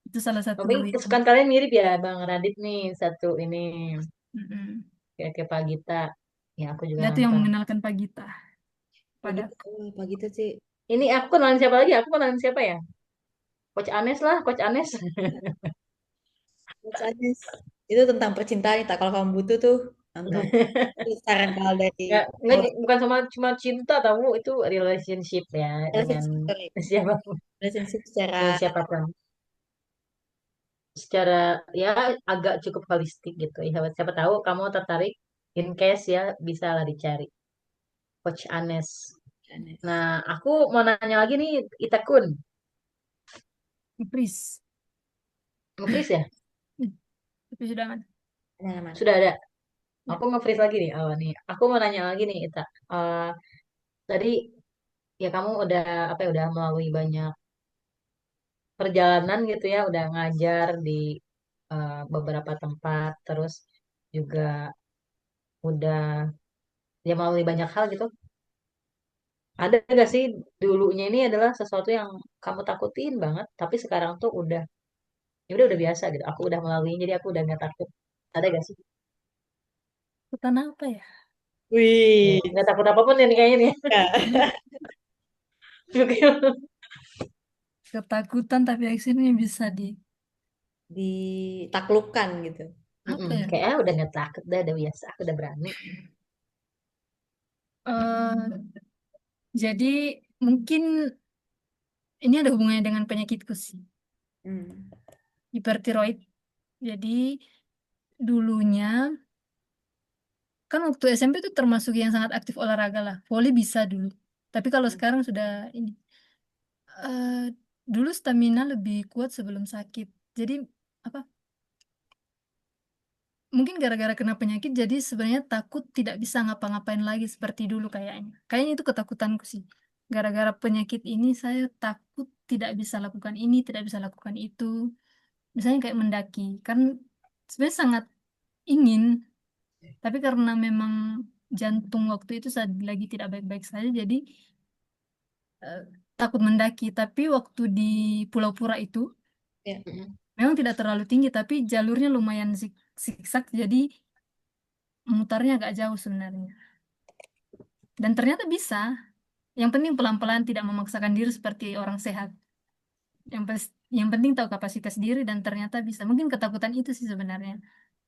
S3: itu salah satu
S2: Tapi
S3: yang
S2: kesukaan kalian mirip ya, Bang Radit nih satu ini
S3: mm-mm.
S2: kayak Pak Gita. Ya aku juga
S3: Datu yang
S2: nonton.
S3: mengenalkan Pak Gita
S1: Pagi,
S3: padaku.
S1: pagi itu sih.
S2: Ini aku kenalin siapa lagi? Aku kenalin siapa ya? Coach Anes lah, Coach Anes.
S1: Coach Anies. Itu tentang percintaan, tak kalau kamu butuh tuh nonton. Itu saran kalau dari
S2: Nggak, bukan cuma cinta tahu itu relationship ya dengan
S1: relationship, sorry,
S2: siapa
S1: relationship secara
S2: dengan siapapun. Secara ya agak cukup holistik gitu ya. Siapa tahu kamu tertarik in case ya bisa lah dicari Coach Anes.
S1: Anies.
S2: Nah, aku mau nanya lagi nih Itakun.
S3: Pris.
S2: Nge-freeze ya?
S3: Tapi sudah aman.
S1: Aman-aman.
S2: Sudah ada.
S3: Ya.
S2: Aku nge-freeze lagi nih. Oh, nih. Aku mau nanya lagi nih Ita. Eh, tadi ya kamu udah apa ya udah melalui banyak perjalanan gitu ya, udah ngajar di beberapa tempat terus juga udah ya melalui banyak hal gitu. Ada gak sih dulunya ini adalah sesuatu yang kamu takutin banget, tapi sekarang tuh udah biasa gitu. Aku udah melalui, jadi aku udah nggak takut. Ada gak sih?
S3: Hutan apa ya?
S2: Ya,
S1: Wih,
S2: nggak takut apapun ya nih kayaknya nih.
S1: ya.
S2: Oke.
S3: Ketakutan tapi akhirnya bisa di
S1: Ditaklukkan gitu.
S3: apa ya?
S2: Kayak udah nggak takut dah, udah biasa, aku udah berani.
S3: Eh, jadi mungkin ini ada hubungannya dengan penyakitku sih,
S1: Hmm.
S3: hipertiroid. Jadi dulunya kan waktu SMP itu termasuk yang sangat aktif olahraga lah. Voli bisa dulu. Tapi kalau sekarang sudah ini. Eh, dulu stamina lebih kuat sebelum sakit. Jadi apa? Mungkin gara-gara kena penyakit, jadi sebenarnya takut tidak bisa ngapa-ngapain lagi seperti dulu kayaknya. Kayaknya itu ketakutanku sih. Gara-gara penyakit ini saya takut tidak bisa lakukan ini, tidak bisa lakukan itu. Misalnya kayak mendaki, kan sebenarnya sangat ingin, tapi karena memang jantung waktu itu saat lagi tidak baik-baik saja, jadi eh, takut mendaki. Tapi waktu di Pulau Pura itu
S1: Ya.
S2: Mm-mm.
S3: memang tidak terlalu tinggi, tapi jalurnya lumayan zigzag, jadi mutarnya agak jauh sebenarnya. Dan ternyata bisa. Yang penting pelan-pelan tidak memaksakan diri seperti orang sehat. Yang penting tahu kapasitas diri dan ternyata bisa. Mungkin ketakutan itu sih sebenarnya.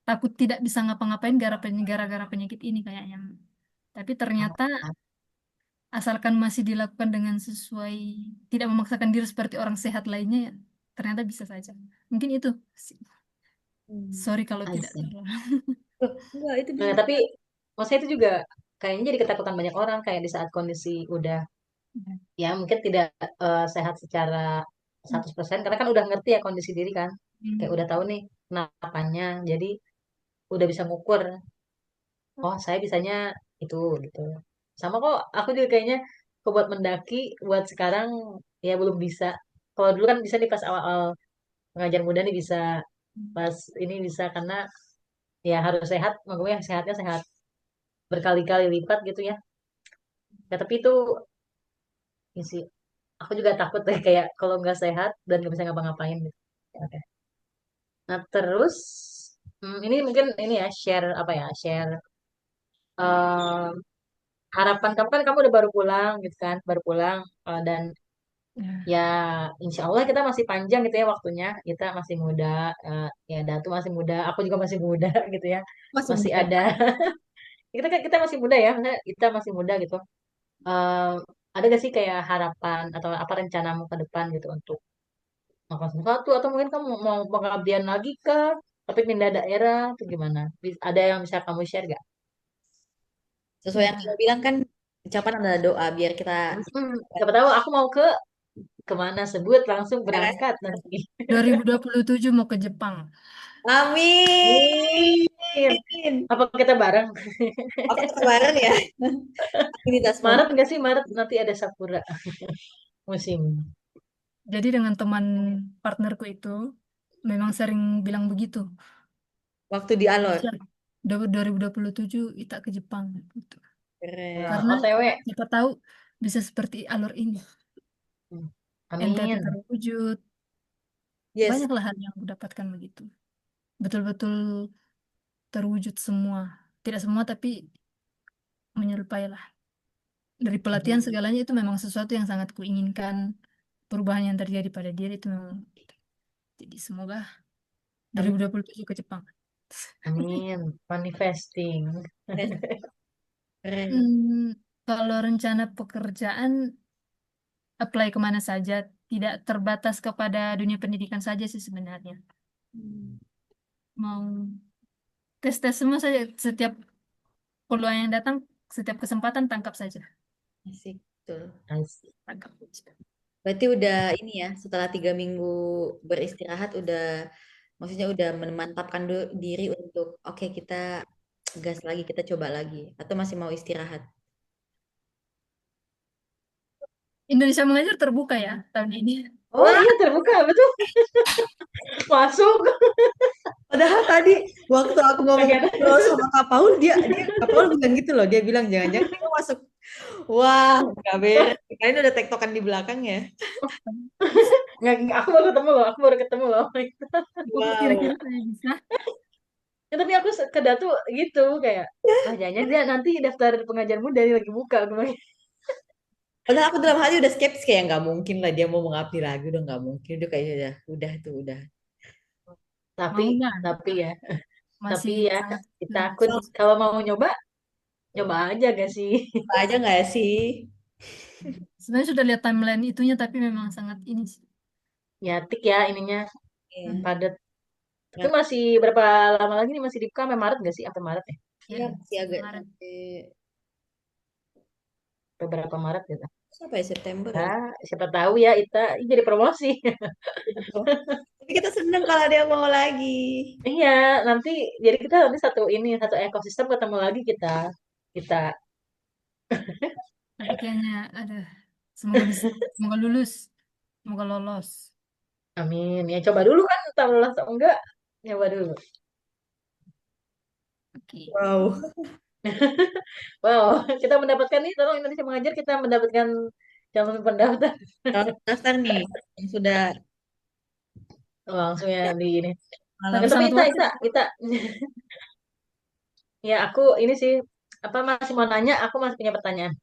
S3: Takut tidak bisa ngapa-ngapain gara-gara penyakit ini kayaknya. Tapi ternyata asalkan masih dilakukan dengan sesuai, tidak memaksakan diri seperti orang sehat lainnya, ya, ternyata bisa saja. Mungkin itu sih.
S1: Hmm.
S3: Sorry kalau
S2: I
S3: tidak
S2: see.
S3: terlalu.
S1: Loh, enggak, itu
S2: Nah,
S1: benar.
S2: tapi maksudnya itu juga kayaknya jadi ketakutan banyak orang kayak di saat kondisi udah ya mungkin tidak sehat secara 100% karena kan udah ngerti ya kondisi diri kan. Kayak
S3: Hmm.
S2: udah tahu nih kenapanya. Jadi udah bisa ngukur, oh saya bisanya itu gitu. Sama kok aku juga kayaknya kok buat mendaki buat sekarang ya belum bisa. Kalau dulu kan bisa nih pas awal-awal pengajar muda nih bisa, pas ini bisa karena ya harus sehat, makanya sehatnya sehat berkali-kali lipat gitu ya. Ya tapi itu ya sih, aku juga takut deh kayak kalau nggak sehat dan nggak bisa ngapa-ngapain gitu. Ya, oke. Nah terus ini mungkin ini ya share apa ya share eh, harapan kamu kan kamu udah baru pulang gitu kan baru pulang dan
S3: Ya.
S2: ya insya Allah kita masih panjang gitu ya waktunya kita masih muda, ya Datu masih muda aku juga masih muda gitu ya
S1: Masih
S2: masih
S1: muda.
S2: ada kita masih muda ya maksudnya kita masih muda gitu. Eh, ada gak sih kayak harapan atau apa rencanamu ke depan gitu untuk melakukan sesuatu atau mungkin kamu mau pengabdian lagi kah tapi pindah daerah atau gimana? Ada yang bisa kamu share gak?
S1: Sesuai yang kamu
S3: Ya.
S1: bilang kan, ucapan adalah doa biar kita.
S2: Siapa tahu aku mau ke kemana sebut langsung berangkat nanti.
S3: 2027 mau ke Jepang.
S1: Amin.
S2: Amin. Apa kita bareng?
S1: Apa kita bareng ya? Aktivitas
S2: Maret
S1: mom.
S2: nggak sih? Maret nanti ada Sakura musim.
S3: Jadi dengan teman partnerku itu memang sering bilang begitu.
S1: Waktu di Alor.
S3: Aisyah, 2027 kita ke Jepang gitu.
S1: Keren.
S3: Karena
S2: OTW.
S3: siapa tahu bisa seperti alur ini.
S2: Hmm.
S3: NTT
S2: Amin.
S3: terwujud.
S1: Yes.
S3: Banyaklah hal yang aku dapatkan begitu. Betul-betul terwujud semua. Tidak semua tapi menyerupai lah. Dari pelatihan
S2: Amin.
S3: segalanya itu memang sesuatu yang sangat kuinginkan. Perubahan yang terjadi pada diri itu memang. Jadi semoga
S1: Amin.
S3: 2027 ke Jepang.
S2: Amin. Manifesting.
S1: Yes. Keren.
S3: Hmm, kalau rencana pekerjaan apply kemana saja, tidak terbatas kepada dunia pendidikan saja sih sebenarnya.
S1: Hmm.
S3: Mau tes-tes semua saja, setiap peluang yang datang, setiap kesempatan tangkap saja.
S1: Asik. Betul.
S2: Asik.
S3: Tangkap saja.
S1: Berarti udah ini ya, setelah 3 minggu beristirahat, udah, maksudnya udah memantapkan diri untuk oke kita gas lagi, kita coba lagi. Atau masih mau istirahat?
S3: Indonesia Mengajar terbuka ya tahun ini.
S2: Oh iya terbuka betul. Masuk.
S1: Padahal tadi waktu aku ngomong
S2: Kaget.
S1: ngobrol sama Kak Paul, dia Kak Paul bilang gitu loh, dia bilang jangan-jangan dia masuk. Wah, nggak beres. Kalian udah tektokan di belakang ya?
S2: Nggak, aku baru ketemu loh. Aku baru ketemu loh.
S3: Oh,
S1: Wow.
S3: kira-kira saya bisa.
S2: Ya, tapi aku ke Datu gitu kayak ah jangan dia nanti daftar pengajar muda dia lagi buka. Aku bilang,
S1: Padahal aku dalam hati udah skeptis kayak nggak mungkin lah dia mau mengabdi lagi, udah nggak mungkin, udah kayaknya udah tuh udah.
S2: tapi
S3: Mau nggak?
S2: tapi ya tapi
S3: Masih
S2: ya
S3: sangat
S2: ditakut
S1: Langsung
S2: kalau mau nyoba nyoba aja gak sih.
S1: aja nggak sih?
S3: sebenarnya sudah lihat timeline itunya tapi memang sangat ini sih.
S2: Ya tik ya ininya
S1: Iya.
S2: padat. Tapi
S1: Nah,
S2: masih berapa lama lagi nih masih dibuka sampai Maret gak sih? Sampai Maret ya?
S3: Ya,
S1: iya masih
S3: sampai
S1: agak
S3: Maret.
S1: sampai
S2: beberapa Maret gitu.
S1: Sampai September
S2: Ya,
S1: ya.
S2: siapa tahu ya Ita jadi promosi.
S1: Tapi kita seneng kalau dia mau lagi.
S2: Iya, nanti jadi kita nanti satu ekosistem ketemu lagi kita. Kita
S3: Tapi kayaknya ada, semoga bisa, semoga lulus, semoga lolos.
S2: amin. Ya coba dulu kan, entah lolos atau enggak. Coba dulu.
S3: Oke.
S1: Wow.
S2: Wow, kita mendapatkan nih, tolong Indonesia Mengajar, kita mendapatkan calon pendaftar.
S1: Kalau daftar nih, yang sudah
S2: Langsung ya di ini.
S1: malam.
S3: Tapi
S2: Tapi
S3: sangat worth it.
S2: Ita, ya aku ini sih, apa masih mau nanya, aku masih punya pertanyaan.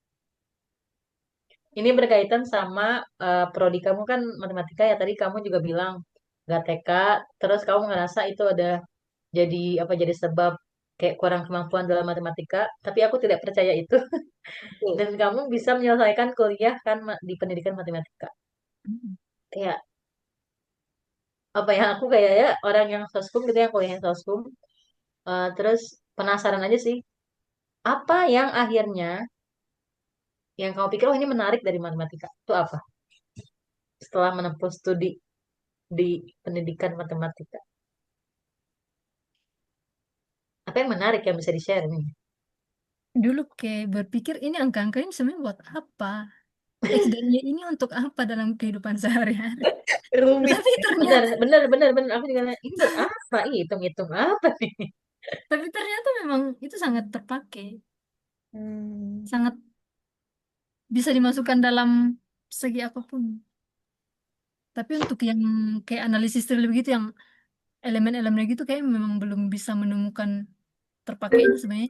S2: Ini berkaitan sama prodi kamu kan matematika ya, tadi kamu juga bilang gak TK, terus kamu ngerasa itu ada jadi apa jadi sebab kayak kurang kemampuan dalam matematika, tapi aku tidak percaya itu.
S1: Betul.
S2: Dan kamu bisa menyelesaikan kuliah kan di pendidikan matematika. Kayak apa ya, aku kayak ya orang yang soskum gitu, yang kuliah yang soskum. Terus penasaran aja sih, apa yang akhirnya yang kamu pikir oh ini menarik dari matematika itu apa setelah menempuh studi di pendidikan matematika, apa yang menarik yang bisa di-share nih?
S3: Dulu kayak berpikir ini angka-angka ini sebenarnya buat apa? X dan Y ini untuk apa dalam kehidupan sehari-hari?
S1: Rumit.
S3: Tapi
S2: Benar,
S3: ternyata,
S2: benar, benar, benar. Aku juga nanya, ini buat apa? Ih, hitung-hitung apa nih?
S3: tapi ternyata memang itu sangat terpakai,
S1: Hmm.
S3: sangat bisa dimasukkan dalam segi apapun. Tapi untuk yang kayak analisis real begitu, yang elemen-elemennya gitu, kayak memang belum bisa menemukan terpakainya sebenarnya.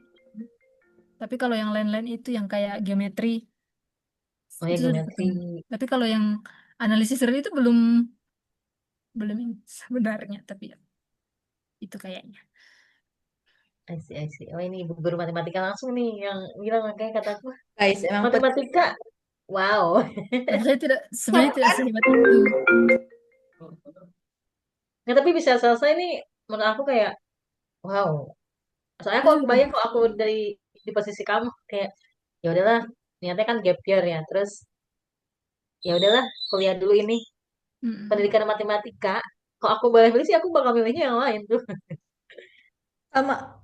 S3: Tapi kalau yang lain-lain itu yang kayak geometri
S2: Oh ya,
S3: itu sudah
S2: geometri.
S3: ketemu. Tapi kalau yang analisis real itu belum belum yang sebenarnya. Tapi ya, itu kayaknya.
S2: I see, I see. Oh ini ibu guru matematika langsung nih yang bilang, makanya kataku
S1: Guys, emang penting.
S2: matematika. Wow.
S3: Tapi saya tidak, sebenarnya tidak sehebat itu.
S2: Nggak, tapi bisa selesai nih. Menurut aku kayak wow. Soalnya
S3: Saya
S2: aku
S3: juga.
S2: bayang kalau aku dari di posisi kamu kayak ya udahlah, niatnya kan gap year ya. Terus ya udahlah, kuliah dulu ini
S3: Mm.
S2: pendidikan matematika. Kalau aku boleh milih sih aku bakal milihnya yang lain tuh.
S1: Sama.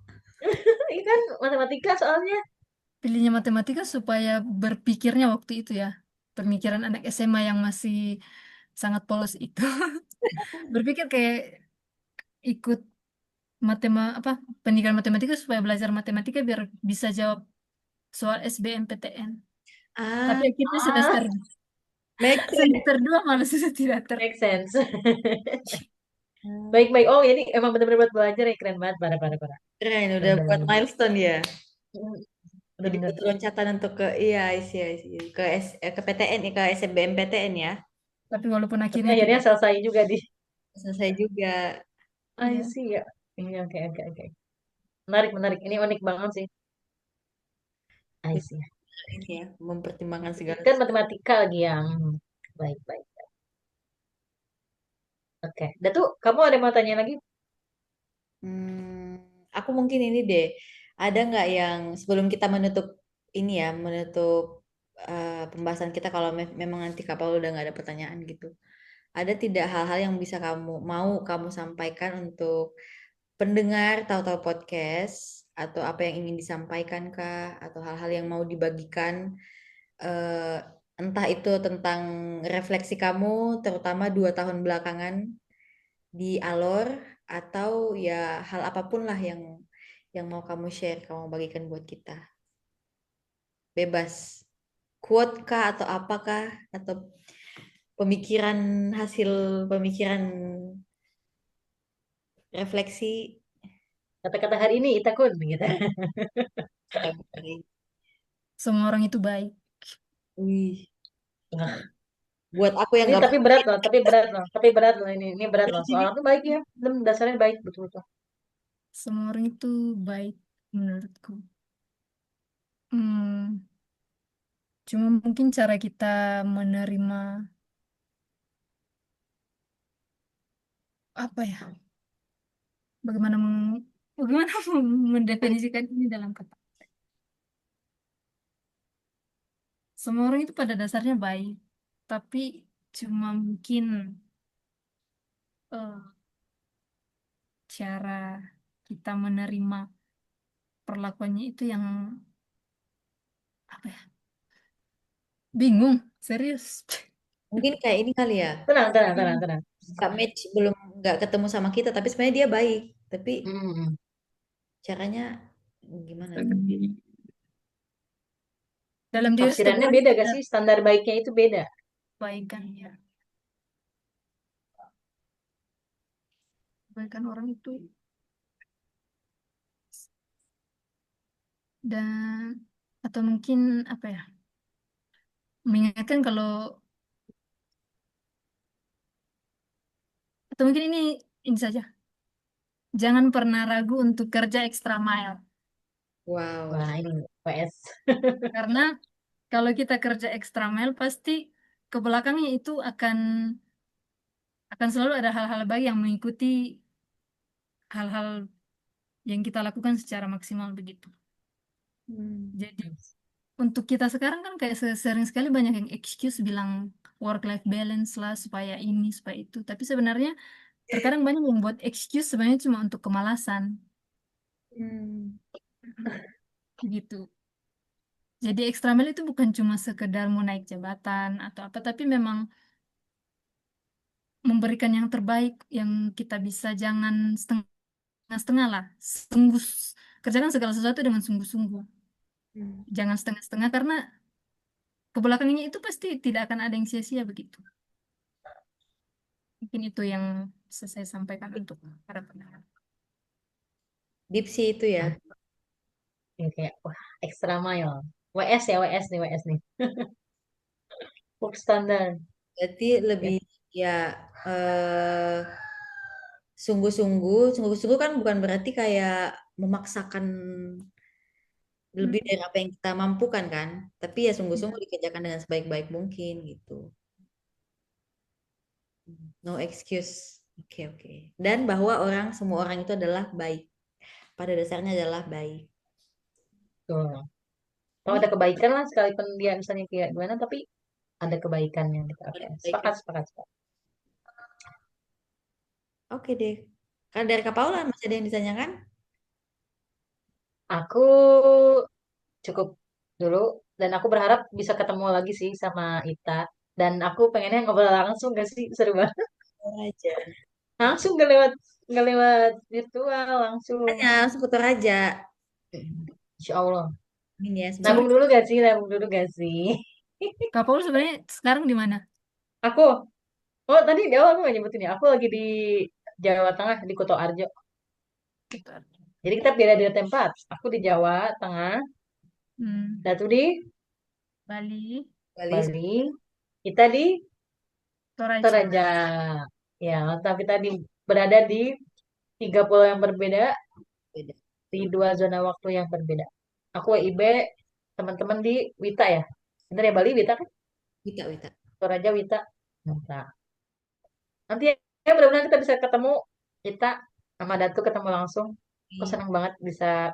S2: Ini kan matematika soalnya.
S3: Pilihnya matematika supaya berpikirnya waktu itu ya. Pemikiran anak SMA yang masih sangat polos itu. Berpikir kayak ikut apa pendidikan matematika supaya belajar matematika biar bisa jawab soal SBMPTN. Tapi
S1: Ah,
S3: akhirnya
S2: Ah,
S1: make sense.
S3: semester 2 malah sudah tidak
S2: make sense.
S1: Hmm.
S2: Baik-baik. Oh, ini emang bener-bener buat belajar ya, keren banget. Parah, parah, parah.
S1: Keren, udah buat
S2: Bener-bener.
S1: milestone ya. Jadi
S2: Bener-bener.
S1: buat loncatan untuk ke iya, ke ke PTN, ke SBMPTN ya.
S3: tapi walaupun
S2: Tapi
S3: akhirnya
S2: akhirnya
S3: tidak
S2: selesai juga di.
S1: Selesai juga.
S2: I
S3: ya.
S2: see ya. Ini oke, oke, oke. Menarik, menarik. Ini unik banget sih. I see.
S1: Ini ya, mempertimbangkan segala
S2: Kan
S1: sesuatu.
S2: matematika lagi yang baik-baik. Oke. Datu, kamu ada mau tanya lagi?
S1: Aku mungkin ini deh, ada nggak yang sebelum kita menutup ini ya, menutup pembahasan kita kalau memang nanti kapal udah nggak ada pertanyaan gitu. Ada tidak hal-hal yang bisa kamu sampaikan untuk pendengar tahu-tahu podcast atau apa yang ingin disampaikan kah atau hal-hal yang mau dibagikan eh, entah itu tentang refleksi kamu terutama 2 tahun belakangan di Alor atau ya hal apapun lah yang mau kamu share, kamu bagikan buat kita. Bebas. Quote kah atau apakah atau pemikiran hasil pemikiran refleksi.
S2: Kata-kata hari ini, Itakun, gitu.
S3: Semua orang itu baik.
S1: Wih,
S2: Nah,
S1: buat aku yang
S2: ini
S1: nggak
S2: tapi berat loh, tapi berat loh, tapi berat loh ini berat loh. Soal
S1: ini
S2: itu baik ya, belum dasarnya baik betul-betul.
S3: Semua orang itu baik menurutku. Hmm, cuma mungkin cara kita menerima apa ya? Bagaimana bagaimana mendefinisikan ini dalam kata? semua orang itu pada dasarnya baik, tapi cuma mungkin eh, cara kita menerima perlakuannya itu yang apa ya? Bingung, serius.
S1: Mungkin kayak ini kali ya.
S2: Tenang, tenang, tenang, tenang.
S1: Nggak match, belum nggak ketemu sama kita, tapi sebenarnya dia baik. Tapi
S2: Hmm.
S1: caranya gimana?
S3: Dalam diri setiap
S2: Tafsirannya
S3: orang
S2: beda
S3: itu
S2: gak
S3: ada
S2: sih? Standar baiknya itu beda.
S3: kebaikannya. Kebaikan orang itu dan atau mungkin apa ya? Mengingatkan kalau atau mungkin ini saja. Jangan pernah ragu untuk kerja extra mile.
S1: Wow.
S2: Wah, ini PS.
S3: Karena kalau kita kerja extra mile pasti ke belakangnya itu akan selalu ada hal-hal baik yang mengikuti hal-hal yang kita lakukan secara maksimal begitu.
S1: Hmm.
S3: Jadi untuk kita sekarang kan kayak sering sekali banyak yang excuse bilang work life balance lah supaya ini supaya itu. Tapi sebenarnya terkadang banyak yang buat excuse sebenarnya cuma untuk kemalasan
S1: Hmm.
S3: gitu. Jadi extra mile itu bukan cuma sekedar mau naik jabatan atau apa, tapi memang memberikan yang terbaik yang kita bisa, jangan setengah-setengah lah. Sungguh, kerjakan segala sesuatu dengan sungguh-sungguh.
S1: Hmm.
S3: Jangan setengah-setengah karena ke belakangnya itu pasti tidak akan ada yang sia-sia begitu. Mungkin itu yang bisa saya sampaikan untuk para pendengar.
S1: Deep sih itu ya.
S2: Ini kayak, wah, extra mile. WS ya, WS nih, WS nih. Work standar.
S1: Berarti
S2: Ya.
S1: lebih ya eh sungguh-sungguh kan bukan berarti kayak memaksakan lebih
S3: Hmm,
S1: dari apa yang kita mampukan kan, tapi ya
S3: ya.
S1: sungguh-sungguh dikerjakan dengan sebaik-baik mungkin gitu. No excuse. Oke, oke. Dan bahwa semua orang itu adalah baik. Pada dasarnya adalah baik.
S2: Tuh. Kalau
S1: Ini
S2: ada kebaikan lah, sekalipun dia misalnya kayak gimana, tapi ada kebaikannya gitu. Oke,
S1: ada
S2: sepakat,
S1: kebaikan.
S2: sepakat, sepakat.
S1: Oke deh. Kalau dari Kak Paula masih ada yang ditanyakan?
S2: Aku cukup dulu, dan aku berharap bisa ketemu lagi sih sama Ita. Dan aku pengennya ngobrol langsung gak sih? Seru banget.
S1: Aja.
S2: Langsung gak lewat virtual, langsung.
S1: Tanya langsung ke Toraja.
S2: Insya Allah.
S1: Amin ya, semoga.
S2: Nabung
S3: Sebenarnya
S2: dulu gak sih? Nabung dulu gak sih?
S3: Kak Paul sebenarnya sekarang di mana?
S2: Aku, oh tadi di awal aku gak nyebutin ya. Aku lagi di Jawa Tengah, di Kuto Arjo.
S3: Gitu.
S2: Jadi kita beda-beda tempat. Aku di Jawa Tengah,
S3: Hmm,
S2: Datu di
S3: Bali,
S1: Bali.
S2: Bali, kita di
S3: Toraja.
S2: Toraja. Ya, tapi tadi berada di 3 pulau yang berbeda,
S1: Beda.
S2: di 2 zona waktu yang berbeda. Aku WIB, teman-teman di Wita ya. Bener ya Bali, Wita kan?
S1: Wita, Wita.
S2: Toraja, Wita. Nah, nanti ya mudah-mudahan kita bisa ketemu, kita sama Datu ketemu langsung. Aku senang banget bisa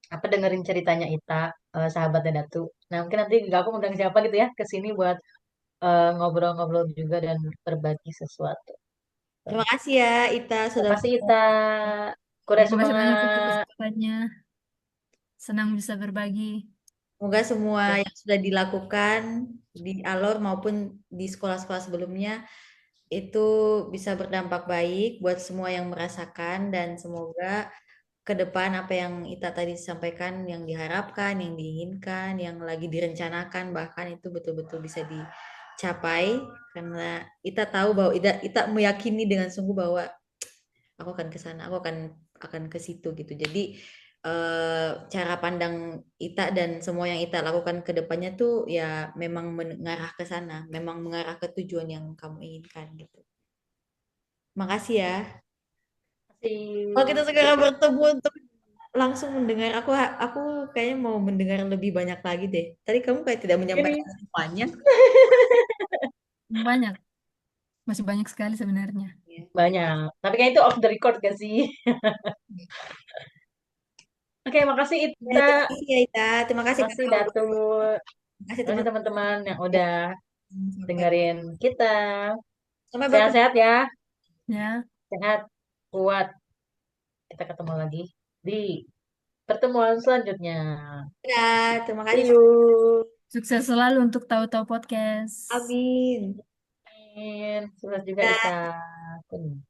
S2: apa dengerin ceritanya Ita, sahabatnya Datu. Nah mungkin nanti nggak aku undang siapa gitu ya ke sini buat ngobrol-ngobrol juga dan berbagi sesuatu.
S1: Terima kasih ya Ita
S2: Terima
S1: sudah
S2: kasih Ita. Korea
S3: Terima kasih banyak untuk
S2: semangat.
S3: kesempatannya. Senang bisa berbagi.
S1: semoga semua
S2: Ya,
S1: yang sudah dilakukan di Alor maupun di sekolah-sekolah sebelumnya itu bisa berdampak baik buat semua yang merasakan dan semoga ke depan apa yang Ita tadi sampaikan yang diharapkan, yang diinginkan, yang lagi direncanakan bahkan itu betul-betul bisa dicapai karena Ita tahu bahwa Ita meyakini dengan sungguh bahwa aku akan ke sana, aku akan ke situ gitu. Jadi cara pandang Ita dan semua yang Ita lakukan ke depannya tuh ya memang mengarah ke sana, memang mengarah ke tujuan yang kamu inginkan gitu. Makasih ya. Kalau kita
S2: kasih.
S1: segera bertemu untuk langsung mendengar, aku kayaknya mau mendengar lebih banyak lagi deh. Tadi kamu kayak tidak menyampaikan
S2: Ini
S1: semuanya.
S3: Banyak, masih banyak sekali sebenarnya.
S1: Ya.
S2: banyak. Tapi kan itu off the record gak sih? Oke, makasih
S1: Ya,
S2: Ita.
S1: terima kasih ya Ita. Terima kasih
S2: Makasih
S1: Kak.
S2: Datu.
S1: Makasih
S2: Terima kasih
S1: teman-teman.
S2: teman-teman yang udah
S1: Sampai,
S2: dengerin kita.
S1: sampai bertemu.
S2: Sehat-sehat ya,
S3: Ya,
S2: sehat, kuat. Kita ketemu lagi di pertemuan selanjutnya.
S1: Dadah, terima kasih.
S2: See you.
S3: sukses selalu untuk Tahu-Tahu Podcast.
S1: Amin.
S2: Amin. Sukses juga Ita.
S1: Dadah.